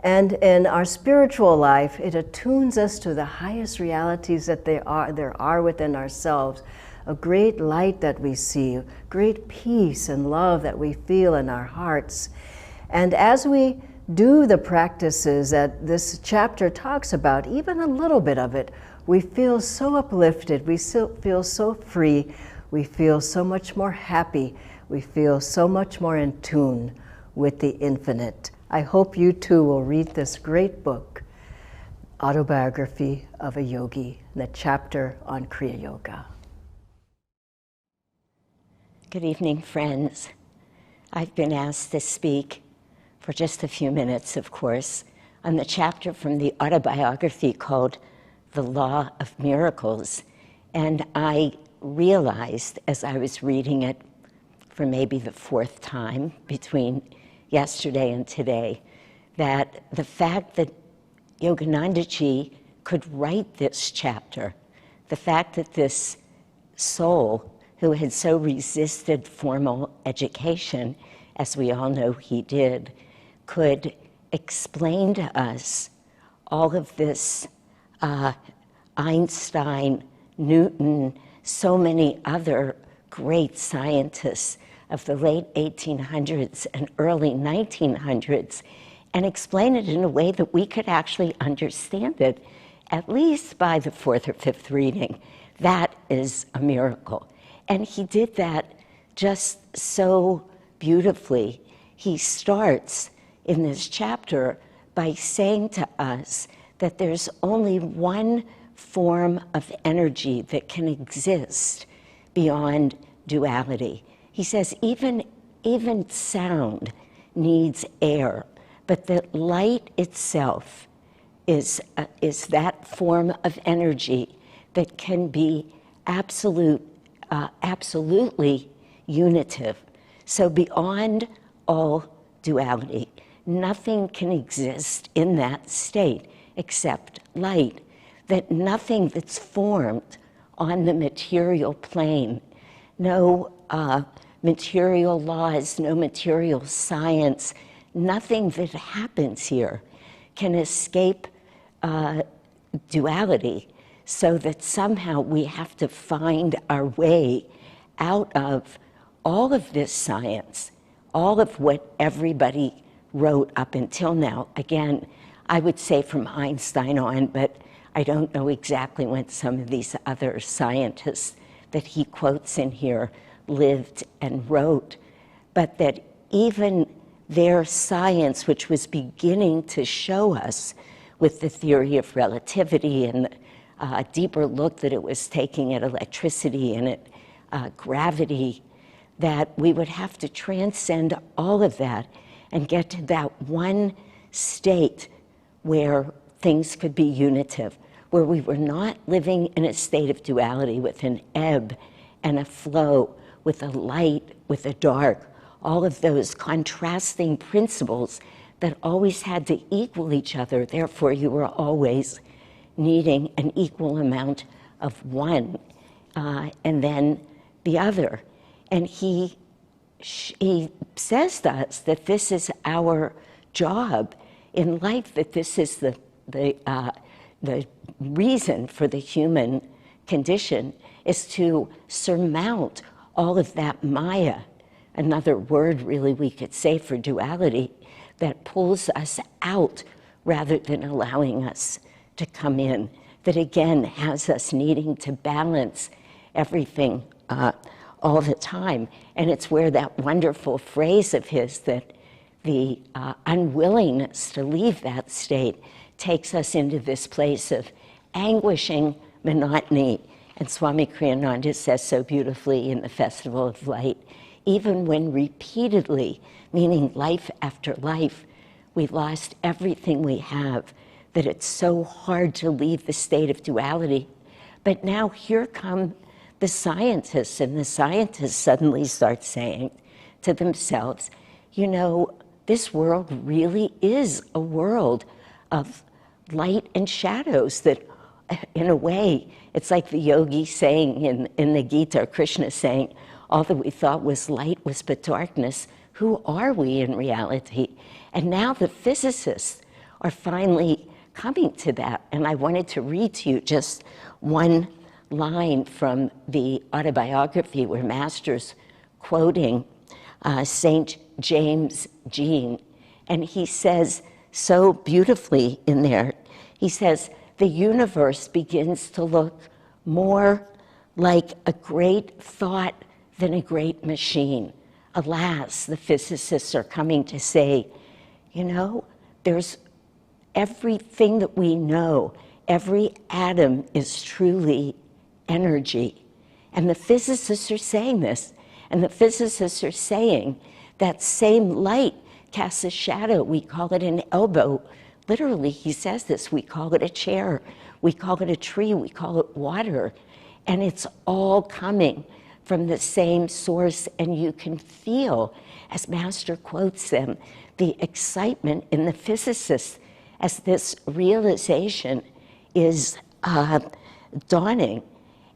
And in our spiritual life, it attunes us to the highest realities that there are within ourselves. A great light that we see, great peace and love that we feel in our hearts. And as we do the practices that this chapter talks about, even a little bit of it, we feel so uplifted, we feel so free, we feel so much more happy, we feel so much more in tune with the infinite. I hope you too will read this great book, Autobiography of a Yogi, the chapter on Kriya Yoga. Good evening, friends. I've been asked to speak for just a few minutes, of course, on the chapter from the autobiography called The Law of Miracles. And I realized as I was reading it for maybe the fourth time between yesterday and today, that the fact that Yoganandaji could write this chapter, the fact that this soul who had so resisted formal education, as we all know he did, could explain to us all of this Einstein, Newton, so many other great scientists of the late 1800s and early 1900s, and explain it in a way that we could actually understand it, at least by the fourth or fifth reading. That is a miracle. And he did that just so beautifully. He starts in this chapter by saying to us that there's only one form of energy that can exist beyond duality. He says even sound needs air, but that light itself is that form of energy that can be absolutely unitive. So beyond all duality, nothing can exist in that state except light. That nothing that's formed on the material plane, no material laws, no material science, nothing that happens here can escape duality, so that somehow we have to find our way out of all of this science, all of what everybody wrote up until now. Again, I would say from Einstein on, but I don't know exactly when some of these other scientists that he quotes in here lived and wrote, but that even their science, which was beginning to show us with the theory of relativity and a deeper look that it was taking at electricity and at gravity, that we would have to transcend all of that and get to that one state where things could be unitive, where we were not living in a state of duality with an ebb and a flow, with a light, with a dark, all of those contrasting principles that always had to equal each other. Therefore, you were always needing an equal amount of one and then the other. And he says to us that this is our job in life, that this is the reason for the human condition, is to surmount all of that Maya, another word really we could say for duality, that pulls us out rather than allowing us to come in, that again has us needing to balance everything all the time. And it's where that wonderful phrase of his, that the unwillingness to leave that state takes us into this place of anguishing monotony. And Swami Kriyananda says so beautifully in the Festival of Light, even when repeatedly, meaning life after life, we lost everything we have, that it's so hard to leave the state of duality. But now here come the scientists, and the scientists suddenly start saying to themselves, you know, this world really is a world of light and shadows that, in a way, it's like the yogi saying in the Gita, Krishna saying, all that we thought was light was but darkness. Who are we in reality? And now the physicists are finally coming to that. And I wanted to read to you just one line from the Autobiography where Master's quoting St. James Jean. And he says so beautifully in there, he says, the universe begins to look more like a great thought than a great machine. Alas, the physicists are coming to say, you know, there's everything that we know, every atom is truly energy. And the physicists are saying this, and the physicists are saying that same light casts a shadow. We call it an elbow. Literally, he says this, we call it a chair, we call it a tree, we call it water. And it's all coming from the same source, and you can feel, as Master quotes them, the excitement in the physicists as this realization is dawning.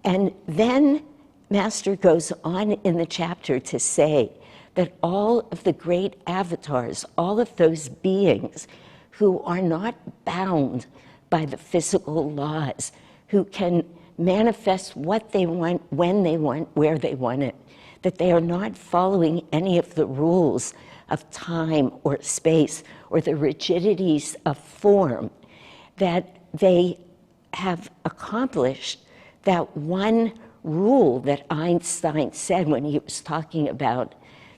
And then Master goes on in the chapter to say that all of the great avatars, all of those beings who are not bound by the physical laws, who can manifest what they want, when they want, where they want it, that they are not following any of the rules of time or space or the rigidities of form, that they have accomplished that one rule that Einstein said when he was talking about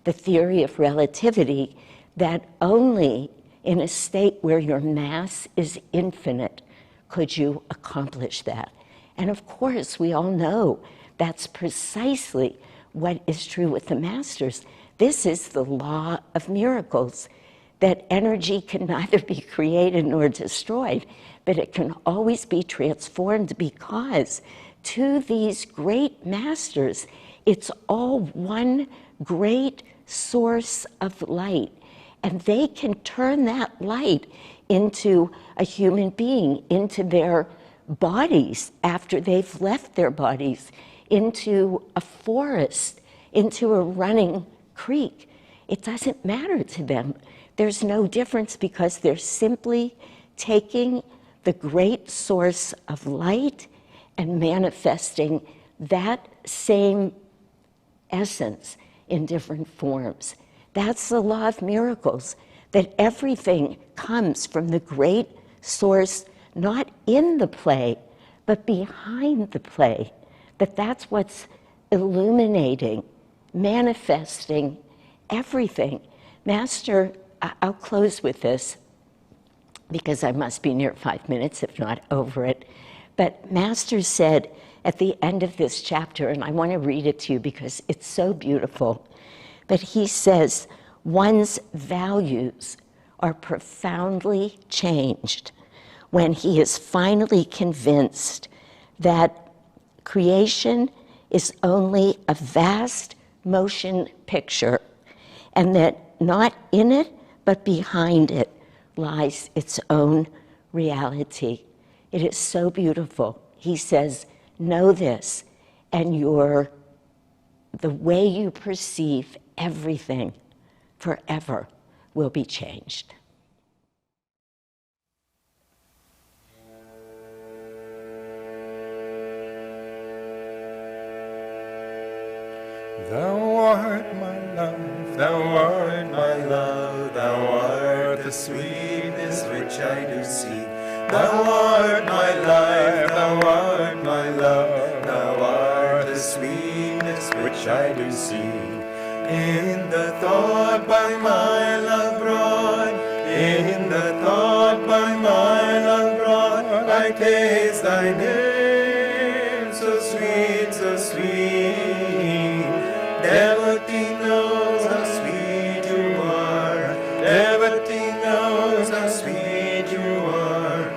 the theory of relativity, that only in a state where your mass is infinite could you accomplish that. And of course, we all know that's precisely what is true with the masters. This is the law of miracles, that energy can neither be created nor destroyed, but it can always be transformed, because to these great masters, it's all one great source of light. And they can turn that light into a human being, into their bodies after they've left their bodies, into a forest, into a running creek. It doesn't matter to them. There's no difference, because they're simply taking the great source of light and manifesting that same essence in different forms. That's the law of miracles, that everything comes from the great source, not in the play, but behind the play, that's what's illuminating, manifesting everything. Master, I'll close with this, because I must be near 5 minutes, if not over it. But Master said at the end of this chapter, and I want to read it to you because it's so beautiful, but he says, one's values are profoundly changed when he is finally convinced that creation is only a vast motion picture, and that not in it, but behind it lies its own reality. It is so beautiful. He says, know this, and the way you perceive everything forever will be changed. Thou art my life, thou art my love, thou art the sweetness which I do seek. Thou art my life, thou art my love, thou art the sweetness which I do seek. In the thought by my love brought, in the thought by my love brought, I taste thy name, so sweet, so sweet. Devotee knows how sweet you are. Devotee knows how sweet you are.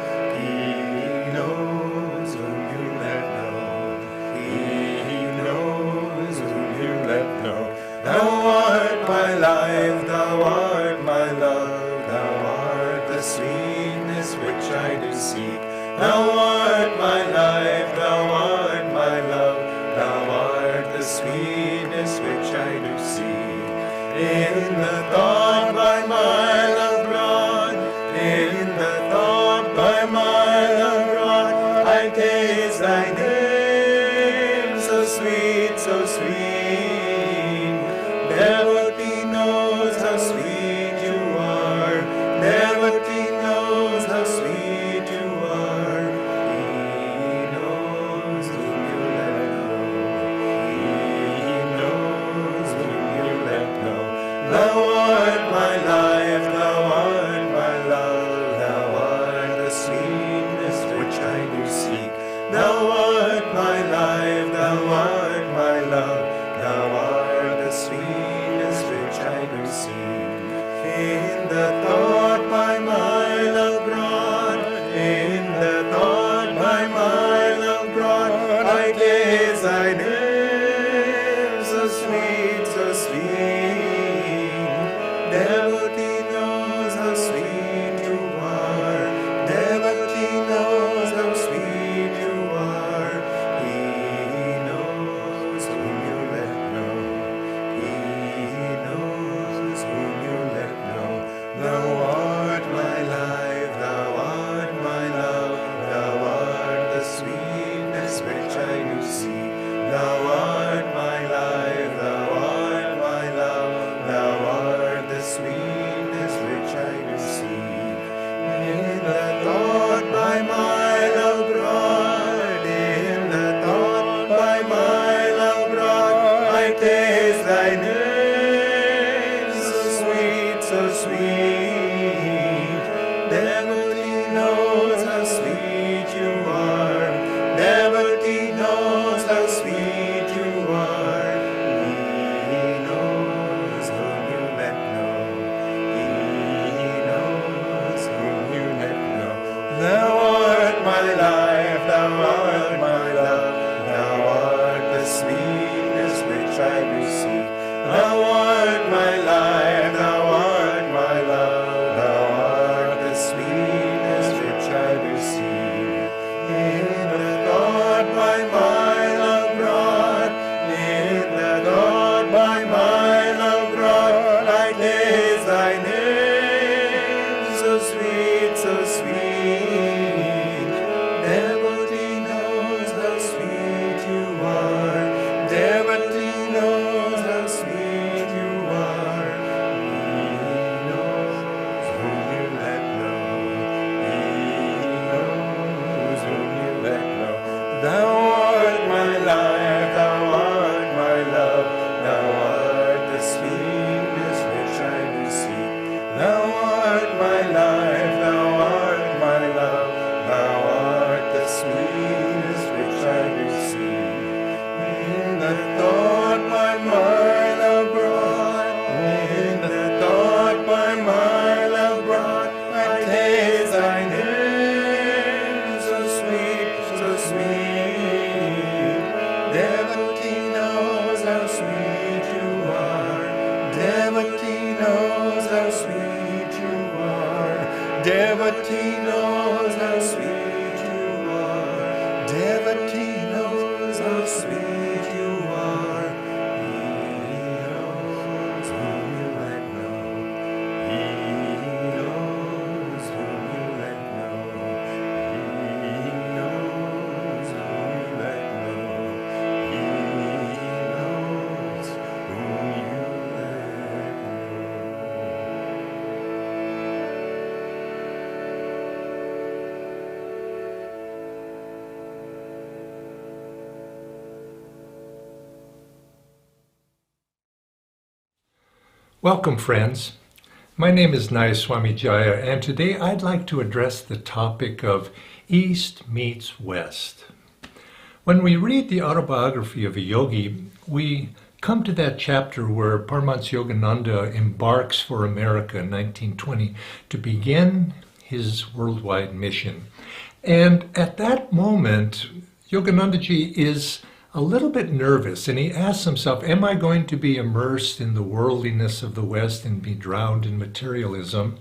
life, thou art my love, thou art the sweetness which I do seek. Thou art my life, thou art my love, thou art the sweetness which I do seek. In the thought by my love brought, in the thought by my love brought, I taste thy name, so sweet, so sweet. Devotee knows how sweet you are, devotee knows how sweet you are. He knows whom you let know, he knows whom you let know. Thou art my life, thou art my love, thou art the sweetness which I do seek. Thou art my life, thou art my love, thou art the sweetness which I do seek. In the thought by my love brought, in the thought by my love brought, I gaze thy name, so sweet, so sweet. Devotee knows how sweet you are, devotee knows how sweet you are. He knows whom you let know, he knows whom you let know. Thou art my life, thou art my love, thou art the sweetness which I do seek. Thou art my life, thou art my love, thou art the sweetness which I do seek. In the thought by my love brought, in the thought by my love brought, I taste thy name, so sweet, so sweet. Devotee knows how sweet you are, devotee knows how sweet you are. He knows whom you let know, he knows whom you let know. Thou art my life, thou art my love, thou art the sweetness which I do seek. Thou art my life, thou art my love, thou art the sweetness which I do seek. In the thought by my love brought, in the thought by my love brought, I taste thy name, so sweet, so sweet. Devotee knows how sweet you are, devotee knows how sweet you are. He knows whom you let know, he knows whom you let know. Thou art my life, thou art my love, thou art the sweetness which I do seek. Thou art my life, thou art my love, thou art the sweetness which I do seek. In the thought by my love brought, in the thought by my love brought, I taste thy name, so sweet, so sweet. Devotee knows how sweet you are, devotee knows how sweet you are, devotee knows how sweet you are, devotee knows how sweet you are. He knows whom you let know, he knows whom you let know, he knows whom you let know, he knows whom you let Welcome, friends. My name is Nayaswami Jaya, and today I'd like to address the topic of East meets West. When we read the autobiography of a yogi, we come to that chapter where Paramahansa Yogananda embarks for America in 1920 to begin his worldwide mission. And at that moment, Yoganandaji is a little bit nervous, and he asks himself, am I going to be immersed in the worldliness of the West and be drowned in materialism?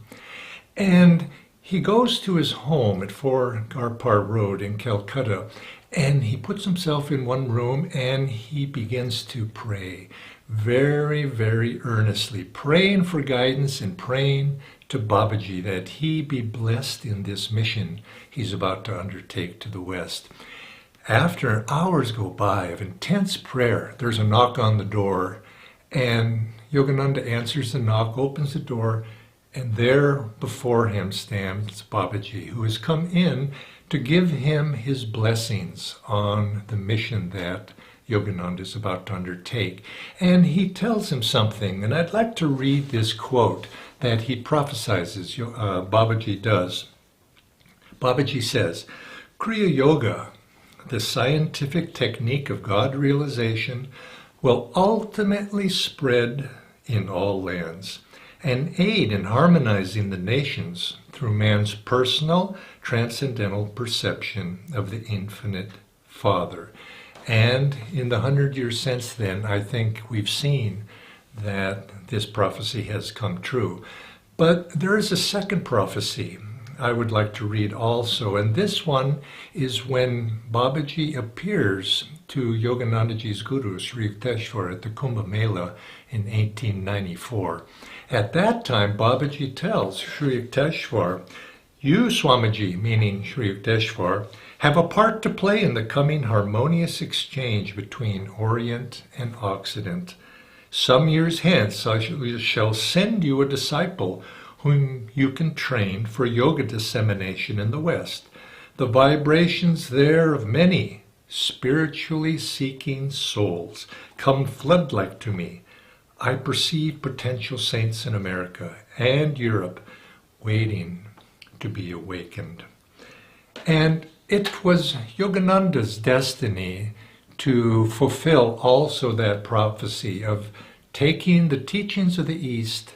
And he goes to his home at 4 Garpar Road in Calcutta, and he puts himself in one room and he begins to pray very, very earnestly, praying for guidance and praying to Babaji that he be blessed in this mission he's about to undertake to the West. After hours go by of intense prayer, there's a knock on the door, and Yogananda answers the knock, opens the door, and there before him stands Babaji, who has come in to give him his blessings on the mission that Yogananda is about to undertake. And he tells him something, and I'd like to read this quote that he prophesizes, Babaji does. Babaji says, Kriya Yoga, the scientific technique of God realization, will ultimately spread in all lands and aid in harmonizing the nations through man's personal, transcendental perception of the infinite Father. And in the 100 years since then, I think we've seen that this prophecy has come true. But there is a second prophecy I would like to read also, and this one is when Babaji appears to Yoganandaji's guru, Sri Yukteswar, at the Kumbh Mela in 1894. At that time, Babaji tells Sri Yukteswar, you, Swamiji, meaning Sri Yukteswar, have a part to play in the coming harmonious exchange between Orient and Occident. Some years hence I shall send you a disciple whom you can train for yoga dissemination in the West. The vibrations there of many spiritually seeking souls come flood-like to me. I perceive potential saints in America and Europe waiting to be awakened. And it was Yogananda's destiny to fulfill also that prophecy of taking the teachings of the East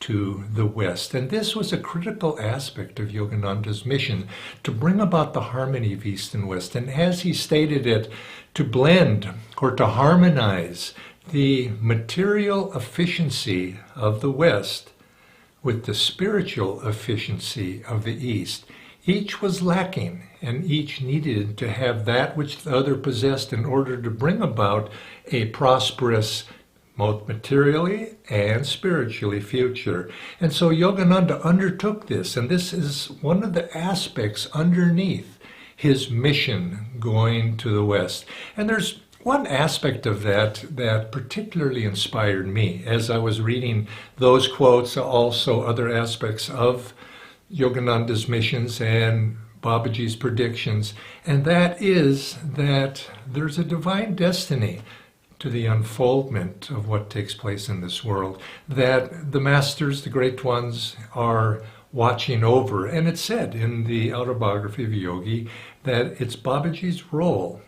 to the West. And this was a critical aspect of Yogananda's mission, to bring about the harmony of East and West. And as he stated it, to blend or to harmonize the material efficiency of the West with the spiritual efficiency of the East. Each was lacking, and each needed to have that which the other possessed in order to bring about a prosperous, both materially and spiritually, future. And so Yogananda undertook this, and this is one of the aspects underneath his mission going to the West. And there's one aspect of that that particularly inspired me as I was reading those quotes, also other aspects of Yogananda's missions and Babaji's predictions, and that is that there's a divine destiny to the unfoldment of what takes place in this world, that the masters, the great ones, are watching over. And it's said in the Autobiography of Yogi that it's Babaji's role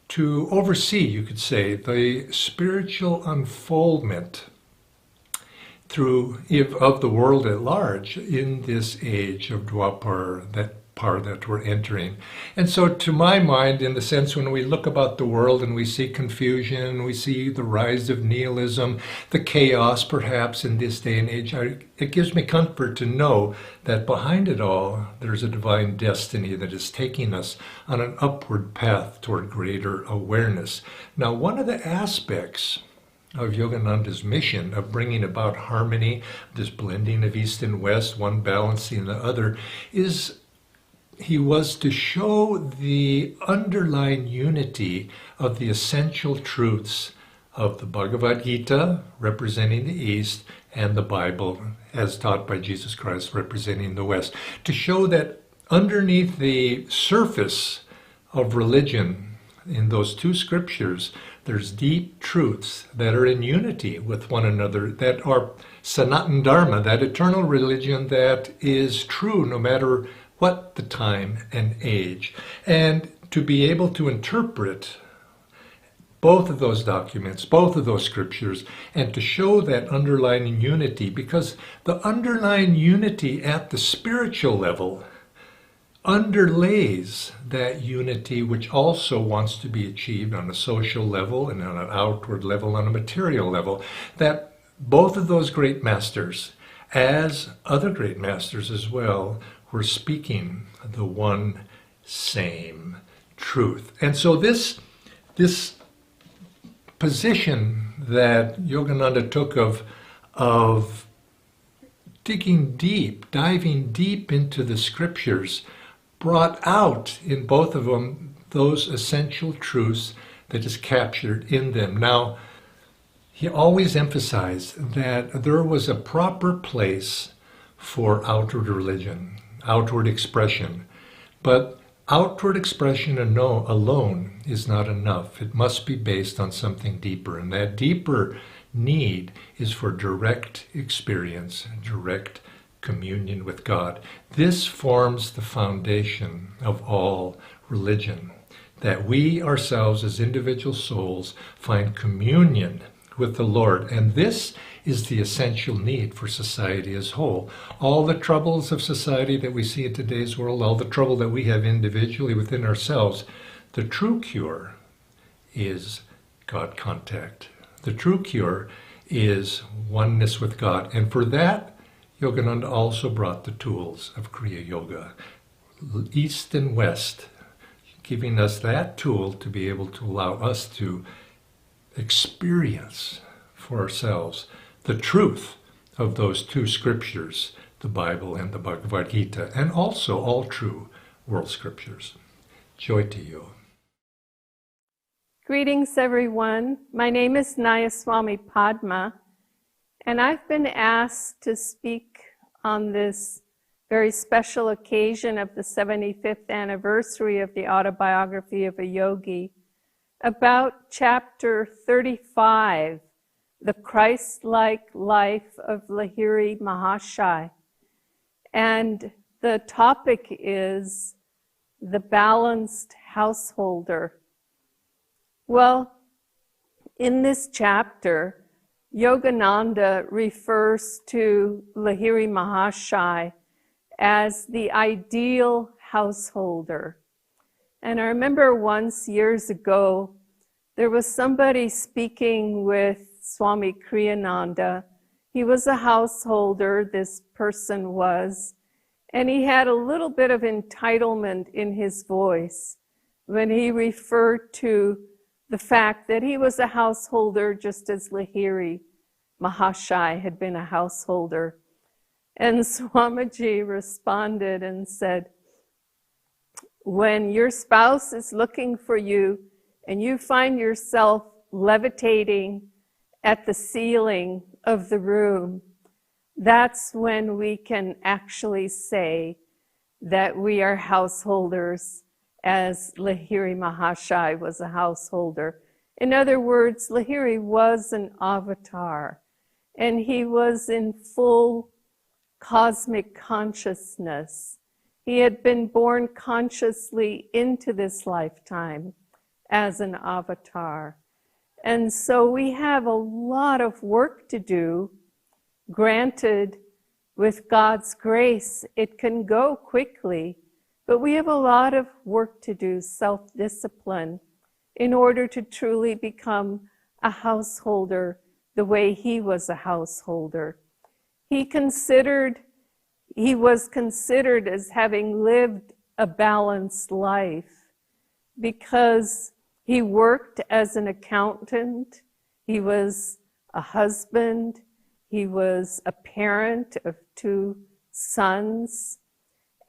to oversee, you could say, the spiritual unfoldment of the world at large in this age of Dwapar, that we're entering. And so to my mind, in the sense when we look about the world and we see confusion, we see the rise of nihilism, the chaos perhaps in this day and age, it gives me comfort to know that behind it all, there's a divine destiny that is taking us on an upward path toward greater awareness. Now, one of the aspects of Yogananda's mission of bringing about harmony, this blending of East and West, one balancing the other, is he was to show the underlying unity of the essential truths of the Bhagavad Gita, representing the East, and the Bible, as taught by Jesus Christ, representing the West. To show that underneath the surface of religion, in those two scriptures, there's deep truths that are in unity with one another, that are Sanatan Dharma, that eternal religion that is true no matter what the time and age. And to be able to interpret both of those documents, both of those scriptures, and to show that underlying unity, because the underlying unity at the spiritual level underlays that unity which also wants to be achieved on a social level and on an outward level, on a material level, that both of those great masters, as other great masters as well, were speaking the one same truth. And so this position that Yogananda took of digging deep, diving deep into the scriptures, brought out in both of them those essential truths that is captured in them. Now, he always emphasized that there was a proper place for outward religion, outward expression, but outward expression alone is not enough. It must be based on something deeper, and that deeper need is for direct experience, direct communion with God. This forms the foundation of all religion, that we ourselves as individual souls find communion with the Lord. And this is the essential need for society as a whole. All the troubles of society that we see in today's world, all the trouble that we have individually within ourselves, the true cure is God contact. The true cure is oneness with God. And for that, Yogananda also brought the tools of Kriya Yoga, East and West, giving us that tool to be able to allow us to experience for ourselves the truth of those two scriptures, the Bible and the Bhagavad Gita, and also all true world scriptures. Joy to you. Greetings, everyone. My name is Nayaswami Padma, and I've been asked to speak on this very special occasion of the 75th anniversary of the Autobiography of a Yogi about chapter 35, The Christ-like Life of Lahiri Mahashai. And the topic is the balanced householder. Well, in this chapter, Yogananda refers to Lahiri Mahashai as the ideal householder. And I remember once years ago, there was somebody speaking with Swami Kriyananda. He was a householder, this person was, and he had a little bit of entitlement in his voice when he referred to the fact that he was a householder just as Lahiri Mahashai had been a householder. And Swamiji responded and said, when your spouse is looking for you and you find yourself levitating at the ceiling of the room, that's when we can actually say that we are householders, as Lahiri Mahashai was a householder. In other words, Lahiri was an avatar, and he was in full cosmic consciousness. He had been born consciously into this lifetime as an avatar. And so we have a lot of work to do. Granted, with God's grace, it can go quickly, but we have a lot of work to do, self-discipline, in order to truly become a householder the way he was a householder. He was considered as having lived a balanced life because he worked as an accountant, he was a husband, he was a parent of 2 sons,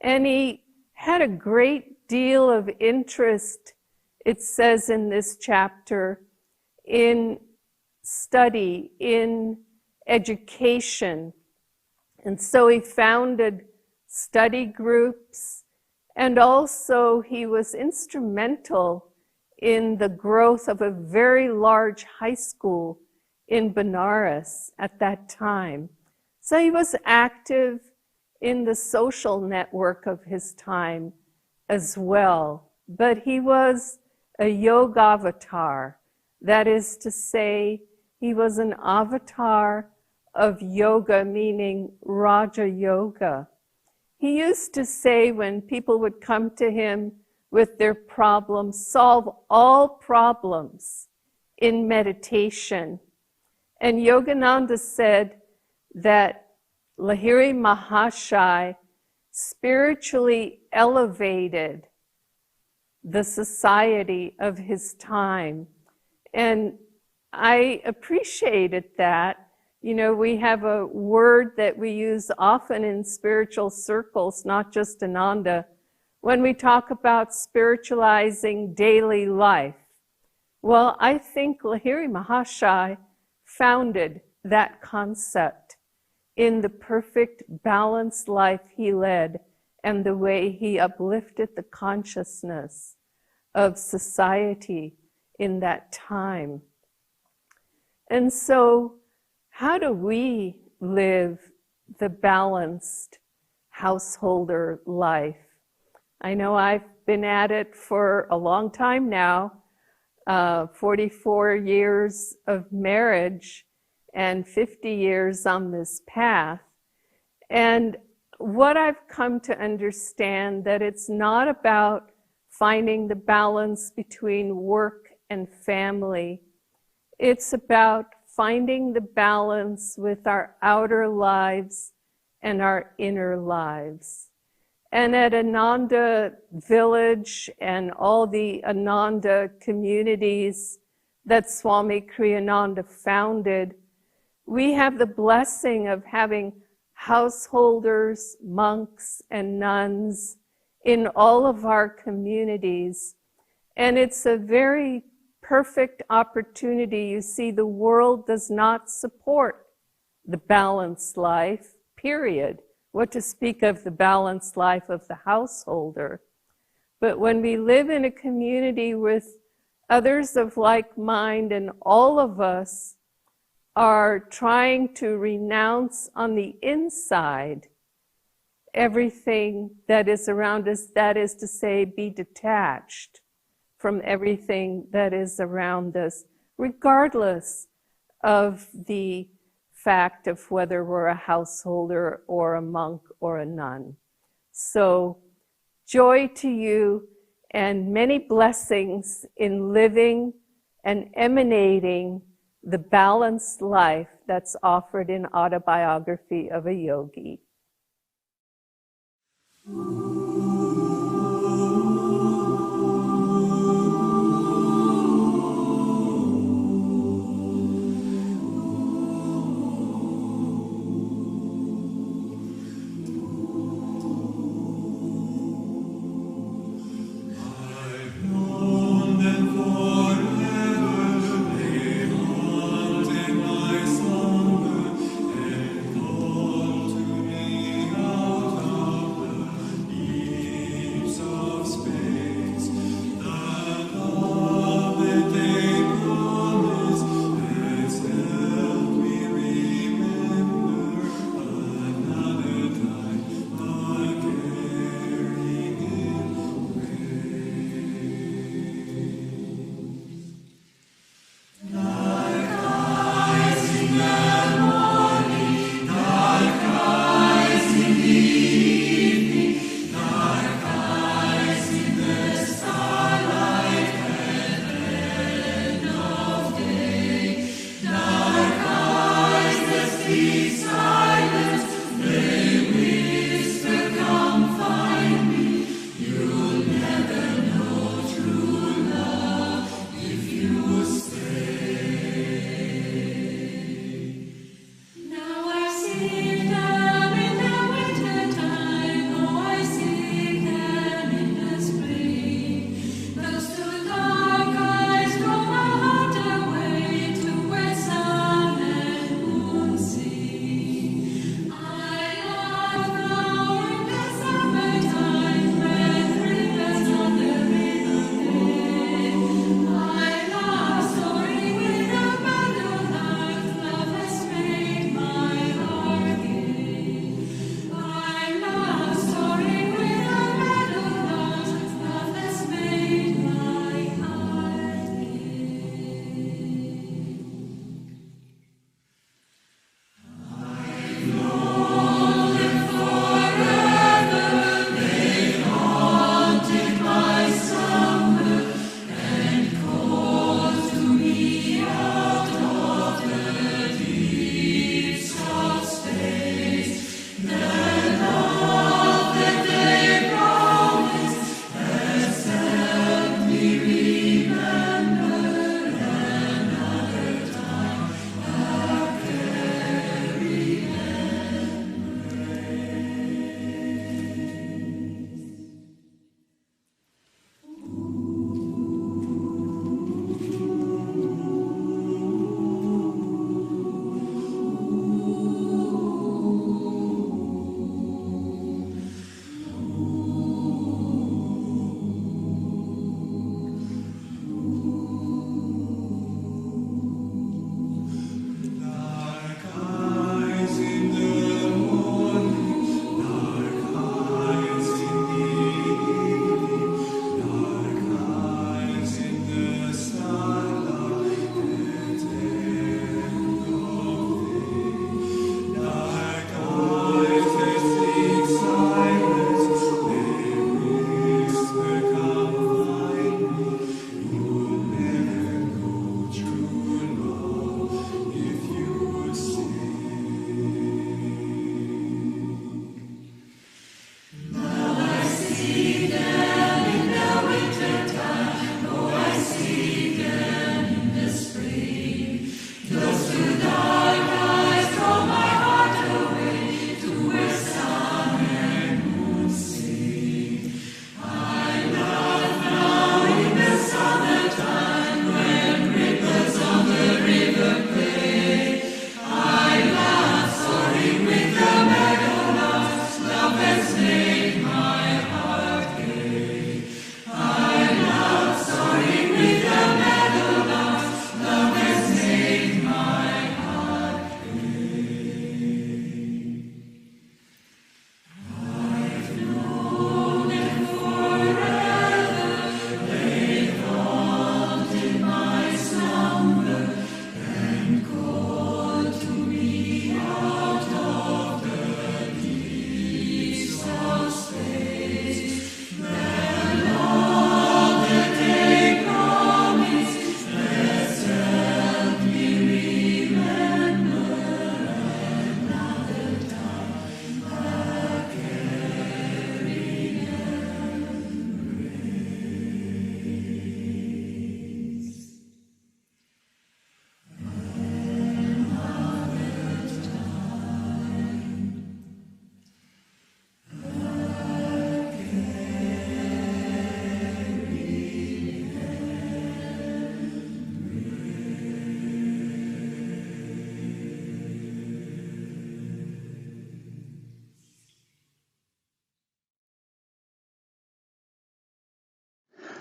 and he had a great deal of interest, it says in this chapter, in study, in education. And so he founded study groups, and also he was instrumental in the growth of a very large high school in Benares at that time. So he was active in the social network of his time as well. But he was a Yogavatar. That is to say, he was an avatar of yoga, meaning Raja Yoga. He used to say when people would come to him with their problems, solve all problems in meditation. And Yogananda said that Lahiri Mahashai spiritually elevated the society of his time. And I appreciated that. You know, we have a word that we use often in spiritual circles, not just Ananda, when we talk about spiritualizing daily life. Well, I think Lahiri Mahashai founded that concept in the perfect balanced life he led and the way he uplifted the consciousness of society in that time. And so, how do we live the balanced householder life? I know I've been at it for a long time now, 44 years of marriage and 50 years on this path. And what I've come to understand that it's not about finding the balance between work and family. It's about finding the balance with our outer lives and our inner lives. And at Ananda Village and all the Ananda communities that Swami Kriyananda founded, we have the blessing of having householders, monks, and nuns in all of our communities. And it's a very perfect opportunity. You see, the world does not support the balanced life, period. What to speak of the balanced life of the householder. But when we live in a community with others of like mind and all of us are trying to renounce on the inside everything that is around us, that is to say, be detached from everything that is around us, regardless of the fact of whether we're a householder or a monk or a nun. So, joy to you and many blessings in living and emanating the balanced life that's offered in Autobiography of a Yogi. Yeah.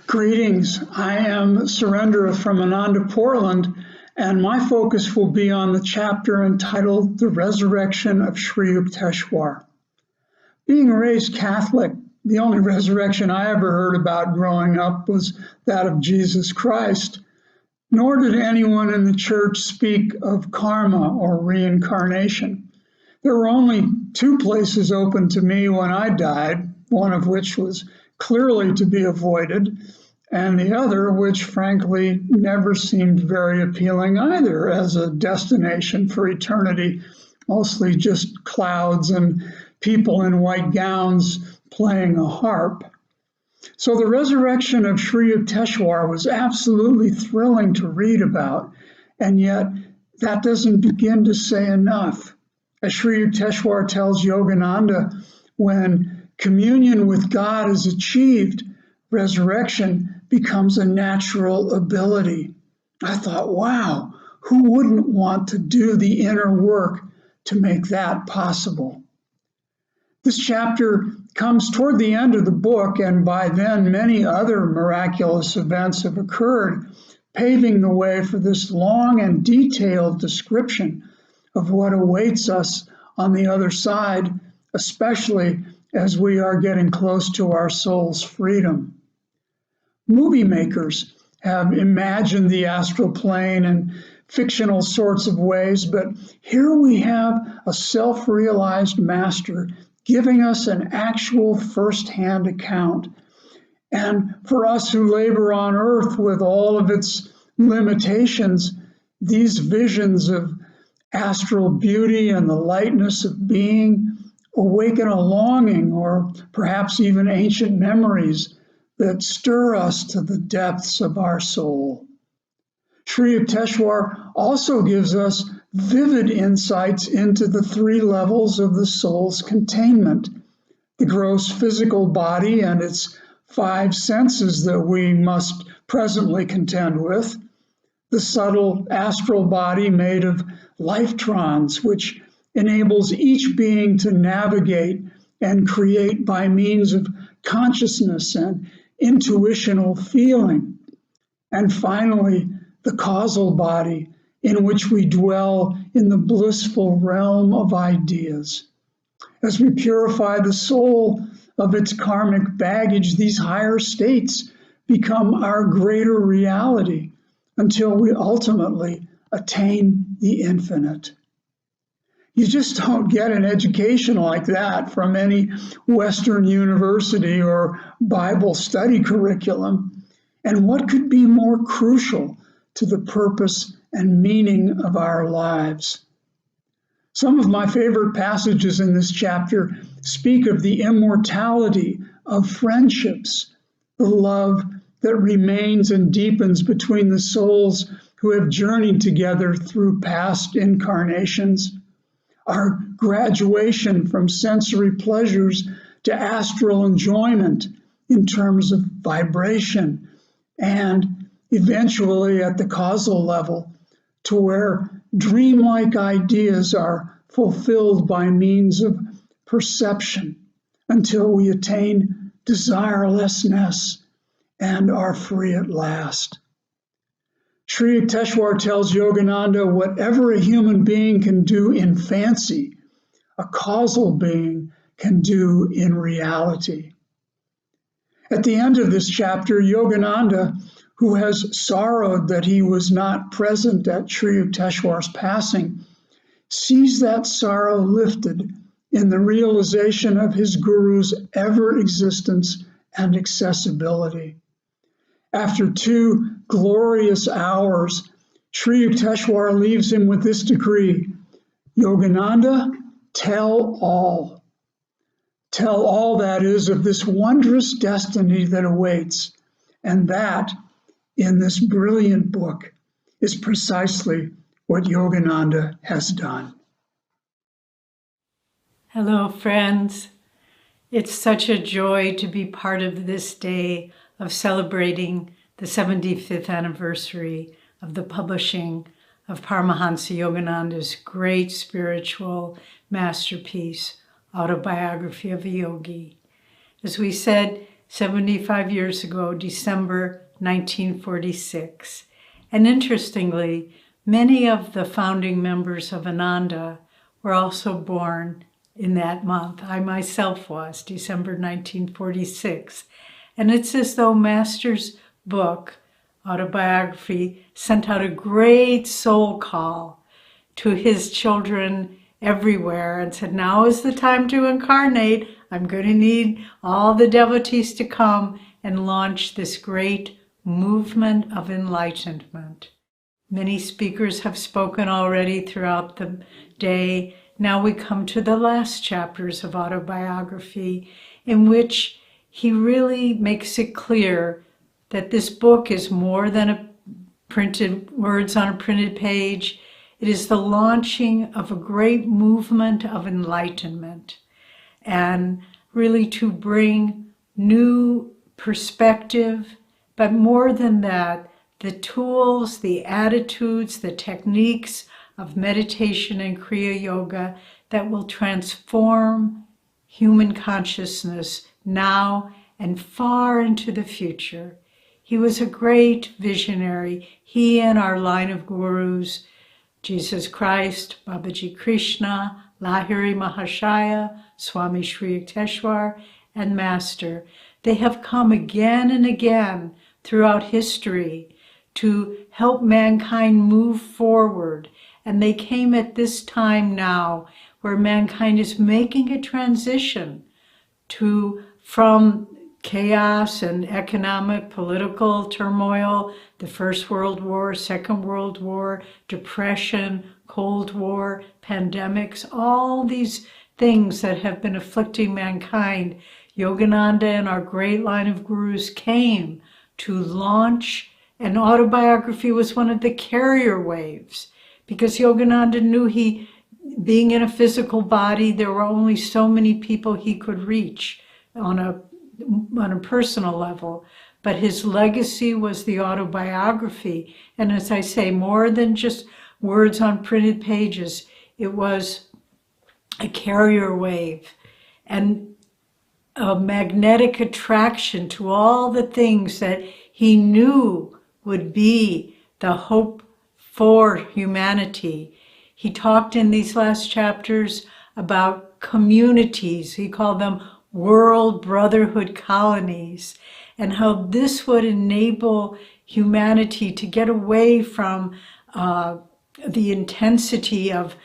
Greetings. I am Surendra from Ananda, Portland, and my focus will be on the chapter entitled The Resurrection of Sri Yukteswar. Being raised Catholic, the only resurrection I ever heard about growing up was that of Jesus Christ, nor did anyone in the church speak of karma or reincarnation. There were only two places open to me when I died, one of which was clearly to be avoided, and the other, which frankly never seemed very appealing either as a destination for eternity, mostly just clouds and people in white gowns playing a harp. So the resurrection of Sri Yukteswar was absolutely thrilling to read about, and yet that doesn't begin to say enough. As Sri Yukteswar tells Yogananda, when communion with God is achieved, resurrection becomes a natural ability. I thought, wow, who wouldn't want to do the inner work to make that possible? This chapter comes toward the end of the book, and by then many other miraculous events have occurred, paving the way for this long and detailed description of what awaits us on the other side, especially as we are getting close to our soul's freedom. Movie makers have imagined the astral plane in fictional sorts of ways, but here we have a self-realized master giving us an actual first-hand account. And for us who labor on earth with all of its limitations, these visions of astral beauty and the lightness of being awaken a longing or perhaps even ancient memories that stir us to the depths of our soul. Sri Yukteswar also gives us vivid insights into the three levels of the soul's containment: the gross physical body and its five senses that we must presently contend with, the subtle astral body made of lifetrons, which enables each being to navigate and create by means of consciousness and intuitional feeling. And finally, the causal body, in which we dwell in the blissful realm of ideas. As we purify the soul of its karmic baggage, these higher states become our greater reality until we ultimately attain the infinite. You just don't get an education like that from any Western university or Bible study curriculum. And what could be more crucial to the purpose and meaning of our lives? Some of my favorite passages in this chapter speak of the immortality of friendships, the love that remains and deepens between the souls who have journeyed together through past incarnations, our graduation from sensory pleasures to astral enjoyment in terms of vibration, and eventually at the causal level to where dreamlike ideas are fulfilled by means of perception until we attain desirelessness and are free at last. Sri Yukteswar tells Yogananda whatever a human being can do in fancy, a causal being can do in reality. At the end of this chapter, Yogananda, who has sorrowed that he was not present at Sri Yukteswar's passing, sees that sorrow lifted in the realization of his guru's ever-existence and accessibility. After 2 glorious hours, Sri Yukteswar leaves him with this decree: Yogananda, tell all. Tell all, that is, of this wondrous destiny that awaits. And that, in this brilliant book, is precisely what Yogananda has done. Hello, friends. It's such a joy to be part of this day of celebrating the 75th anniversary of the publishing of Paramahansa Yogananda's great spiritual masterpiece, Autobiography of a Yogi. As we said 75 years ago, December 1946. And interestingly, many of the founding members of Ananda were also born in that month. I myself was, December 1946. And it's as though Master's book, Autobiography, sent out a great soul call to his children everywhere and said, now is the time to incarnate. I'm going to need all the devotees to come and launch this great movement of enlightenment. Many speakers have spoken already throughout the day. Now we come to the last chapters of Autobiography, in which he really makes it clear that this book is more than a printed words on a printed page. It is the launching of a great movement of enlightenment, and really to bring new perspective, but more than that, the tools, the attitudes, the techniques of meditation and Kriya Yoga that will transform human consciousness now and far into the future. He was a great visionary. He and our line of gurus, Jesus Christ, Babaji Krishna, Lahiri Mahashaya, Swami Sri Yukteswar, and Master, they have come again and again throughout history to help mankind move forward. And they came at this time now where mankind is making a transition from chaos and economic, political turmoil, the First World War, Second World War, depression, Cold War, pandemics, all these things that have been afflicting mankind. Yogananda and our great line of gurus came to launch, and Autobiography was one of the carrier waves, because Yogananda knew being in a physical body, there were only so many people he could reach on a personal level. But his legacy was the Autobiography. And as I say, more than just words on printed pages, it was a carrier wave and a magnetic attraction to all the things that he knew would be the hope for humanity. He talked in these last chapters about communities. He called them world brotherhood colonies, and how this would enable humanity to get away from the intensity of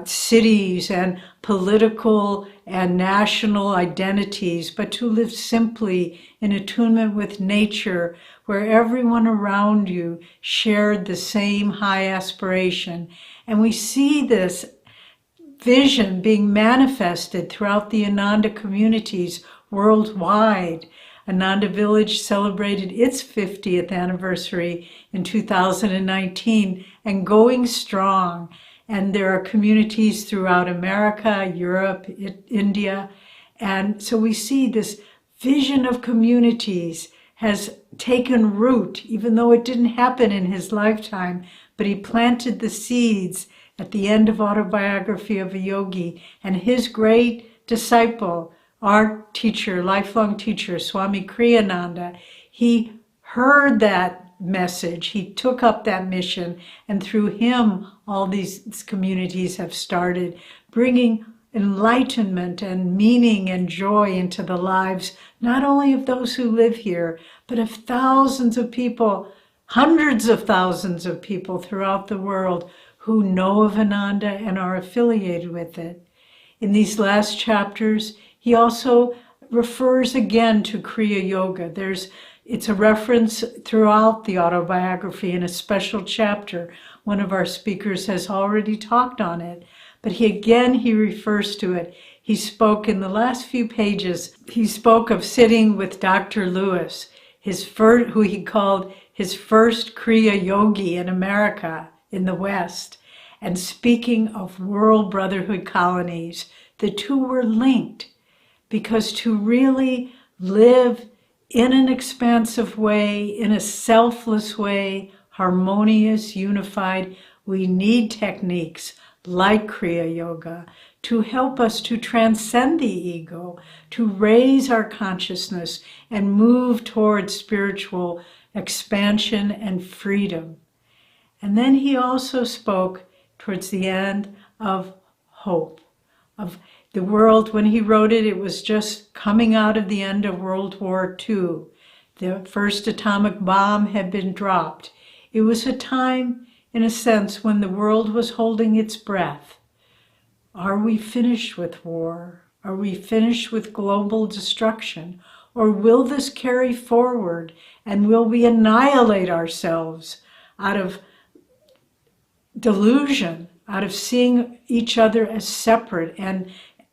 cities and political and national identities, but to live simply in attunement with nature, where everyone around you shared the same high aspiration. And we see this vision being manifested throughout the Ananda communities worldwide. Ananda Village celebrated its 50th anniversary in 2019 and going strong. And there are communities throughout America, Europe, India. And so we see this vision of communities has taken root, even though it didn't happen in his lifetime, but he planted the seeds at the end of Autobiography of a Yogi. And his great disciple, our teacher, lifelong teacher, Swami Kriyananda, he heard that message. He took up that mission, and through him, all these communities have started, bringing enlightenment and meaning and joy into the lives, not only of those who live here, but of thousands of people, hundreds of thousands of people throughout the world who know of Ananda and are affiliated with it. In these last chapters, he also refers again to Kriya Yoga. It's a reference throughout the Autobiography in a special chapter. One of our speakers has already talked on it, but he refers to it. He spoke in the last few pages, he spoke of sitting with Dr. Lewis, who he called his first Kriya Yogi in America, in the West, and speaking of world brotherhood colonies. The two were linked, because to really live in an expansive way, in a selfless way, harmonious, unified, we need techniques like Kriya Yoga to help us to transcend the ego, to raise our consciousness and move towards spiritual expansion and freedom. And then he also spoke towards the end of hope, of the world. When he wrote it, it was just coming out of the end of World War II. The first atomic bomb had been dropped. It was a time, in a sense, when the world was holding its breath. Are we finished with war? Are we finished with global destruction? Or will this carry forward, and will we annihilate ourselves out of delusion, out of seeing each other as separate and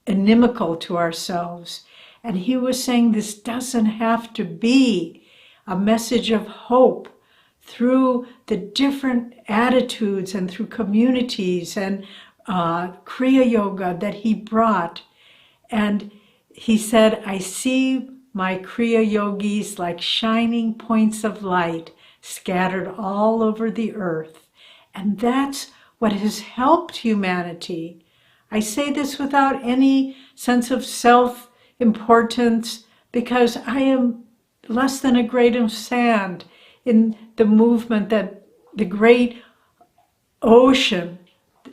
inimical to ourselves? And he was saying this doesn't have to be a message of hope through the different attitudes and through communities and Kriya Yoga that he brought. And he said, I see my Kriya Yogis like shining points of light scattered all over the earth. And that's what has helped humanity. I say this without any sense of self-importance, because I am less than a grain of sand in the movement that the great ocean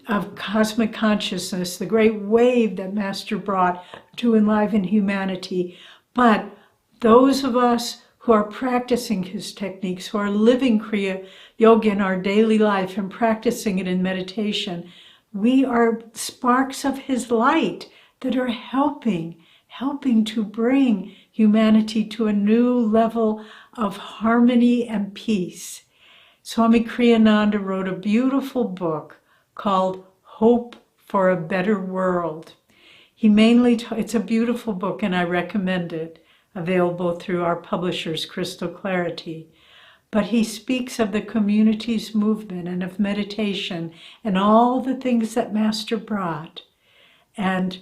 of cosmic consciousness, the great wave that Master brought to enliven humanity. But those of us who are practicing his techniques, who are living Kriya Yoga in our daily life and practicing it in meditation, we are sparks of his light that are helping to bring humanity to a new level of harmony and peace. Swami Kriyananda wrote a beautiful book called Hope for a Better World. He mainly, it's a beautiful book and I recommend it, available through our publishers, Crystal Clarity. But he speaks of the community's movement and of meditation and all the things that Master brought. And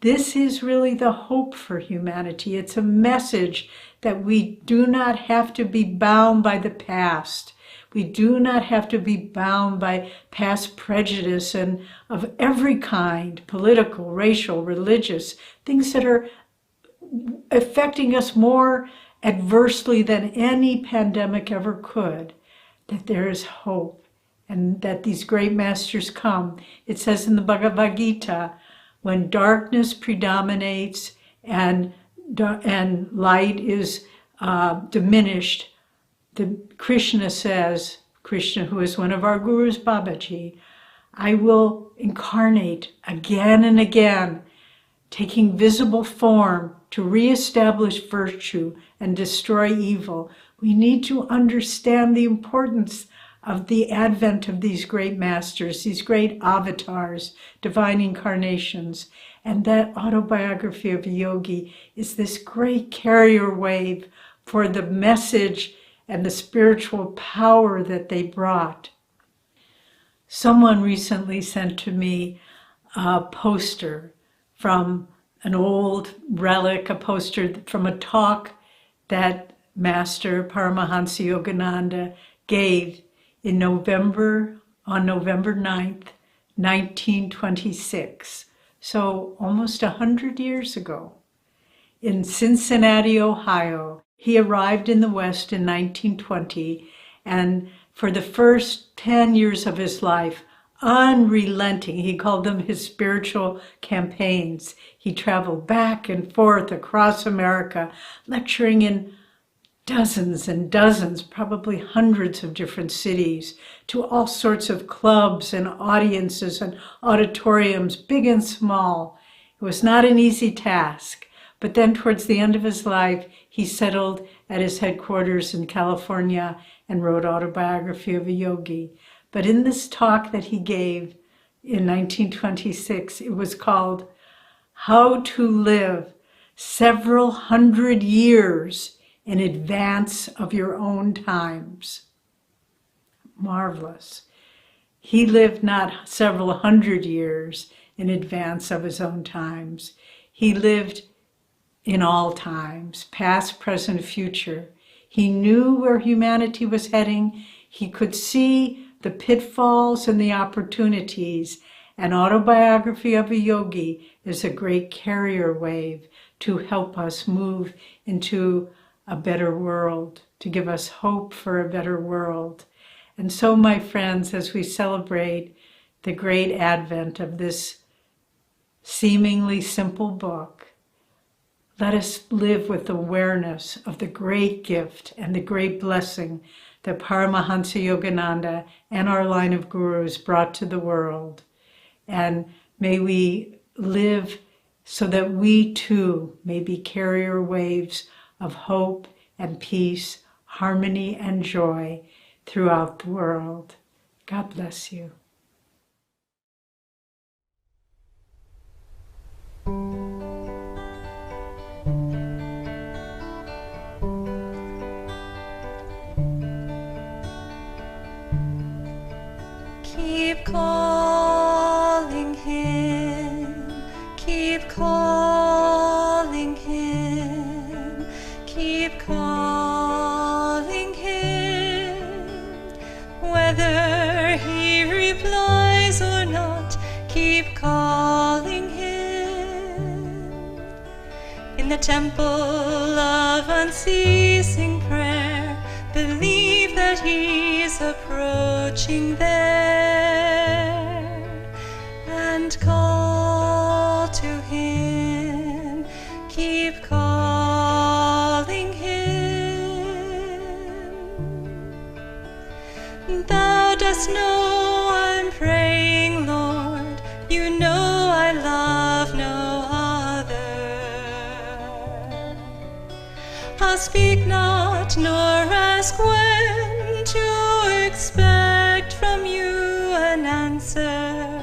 this is really the hope for humanity. It's a message that we do not have to be bound by the past. We do not have to be bound by past prejudice and of every kind, political, racial, religious, things that are affecting us more adversely than any pandemic ever could, that there is hope and that these great masters come. It says in the Bhagavad Gita, when darkness predominates and light is diminished, Krishna says, Krishna, who is one of our gurus, Babaji, I will incarnate again and again, taking visible form to reestablish virtue and destroy evil. We need to understand the importance of the advent of these great masters, these great avatars, divine incarnations. And that Autobiography of a Yogi is this great carrier wave for the message and the spiritual power that they brought. Someone recently sent to me a poster from an old relic, a poster from a talk that Master Paramahansa Yogananda gave in November, on November 9th, 1926. So almost 100 years ago, in Cincinnati, Ohio. He arrived in the West in 1920, and for the first 10 years of his life, unrelenting, he called them his spiritual campaigns. He traveled back and forth across America, lecturing in dozens and dozens, probably hundreds of different cities, to all sorts of clubs and audiences and auditoriums, big and small. It was not an easy task. But then towards the end of his life, he settled at his headquarters in California and wrote Autobiography of a Yogi. But in this talk that he gave in 1926, it was called How to Live Several Hundred Years in Advance of Your Own Times. Marvelous. He lived not several hundred years in advance of his own times. He lived in all times, past, present, future. He knew where humanity was heading. He could see the pitfalls and the opportunities, An Autobiography of a Yogi is a great carrier wave to help us move into a better world, to give us hope for a better world. And so, my friends, as we celebrate the great advent of this seemingly simple book, let us live with awareness of the great gift and the great blessing that Paramahansa Yogananda and our line of gurus brought to the world. And may we live so that we too may be carrier waves of hope and peace, harmony and joy throughout the world. God bless you. Keep calling him, keep calling him, keep calling him. Whether he replies or not, keep calling him. In the temple of unceasing prayer, believe that he's approaching there, and call to him, keep calling him. Thou dost know I'm praying, Lord, you know I love no other. I'll speak not, nor ask when, to expect from you an answer.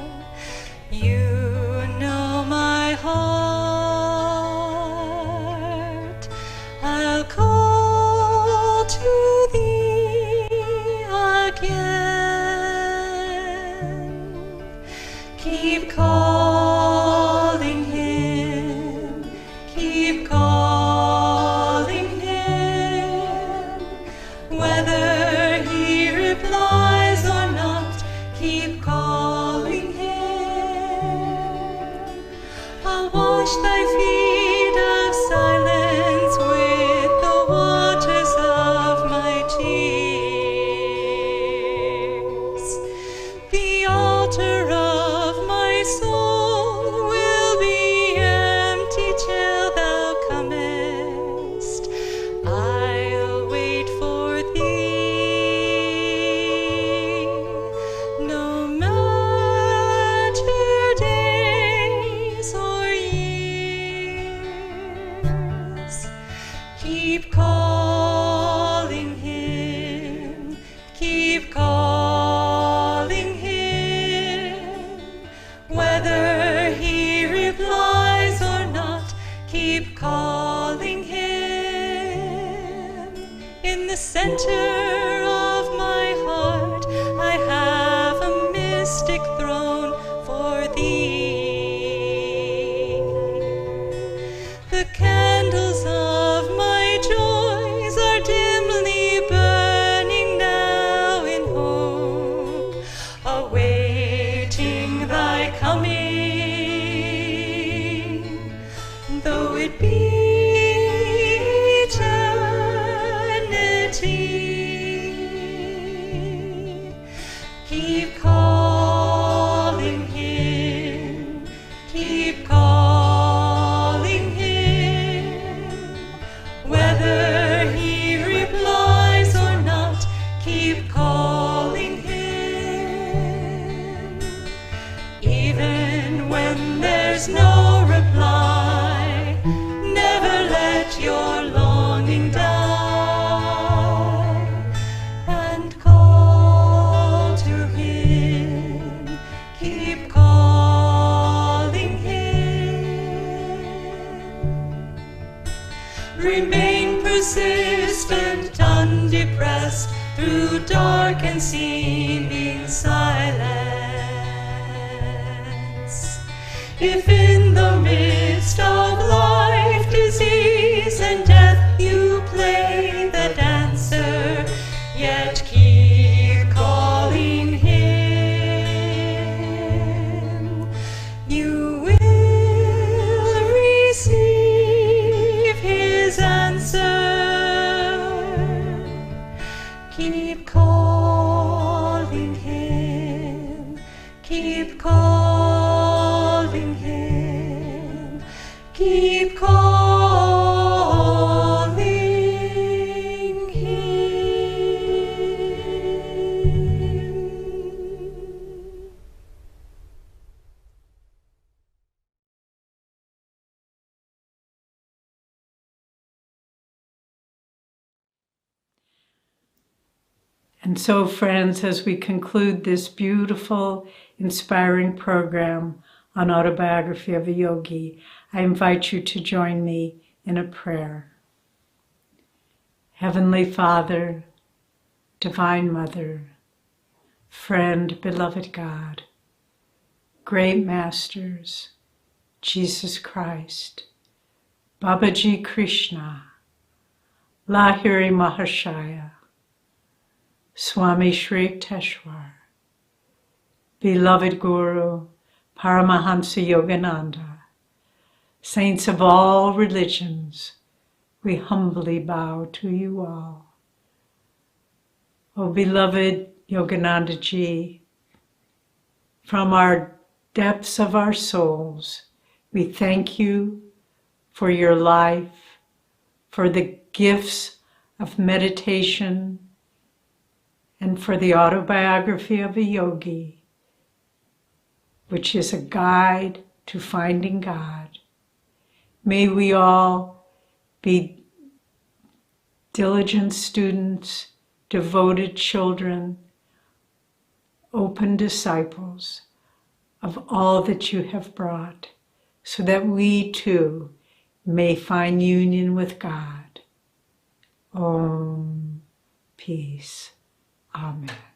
You know my heart. I'll call to thee again. Keep calling him, keep calling him. Whether he replies or not, keep calling him. I'll wash thy feet of silence with the waters of my tears. The altar of my soul will be empty till thou comest. I'll wait for thee, no matter days or years. Keep calling him, keep calling him. Whether he replies or not, keep calling him. In the center of my heart, I have a mystic throne for thee. The candles of my joys are dimly burning now in hope, awaiting thy coming, though it be eternity. Keep calling him, keep calling him. Whether he replies or not, keep calling him. Even when there's no reply, never let your longing die, and call to him, keep calling him. Remain persistent, undepressed, through dark and seeming silence. If in the midst of life, disease, and death you play the dancer, yet keep calling him. keep calling him. And so, friends, as we conclude this beautiful, inspiring program on Autobiography of a Yogi, I invite you to join me in a prayer. Heavenly Father, Divine Mother, friend, beloved God, great masters, Jesus Christ, Babaji Krishna, Lahiri Mahashaya, Swami Shri Yukteswar, beloved Guru, Paramahansa Yogananda, saints of all religions, we humbly bow to you all. O beloved Yogananda Ji, from our depths of our souls, we thank you for your life, for the gifts of meditation, and for the Autobiography of a Yogi, which is a guide to finding God. May we all be diligent students, devoted children, open disciples of all that you have brought, so that we too may find union with God. Om, peace. Amen.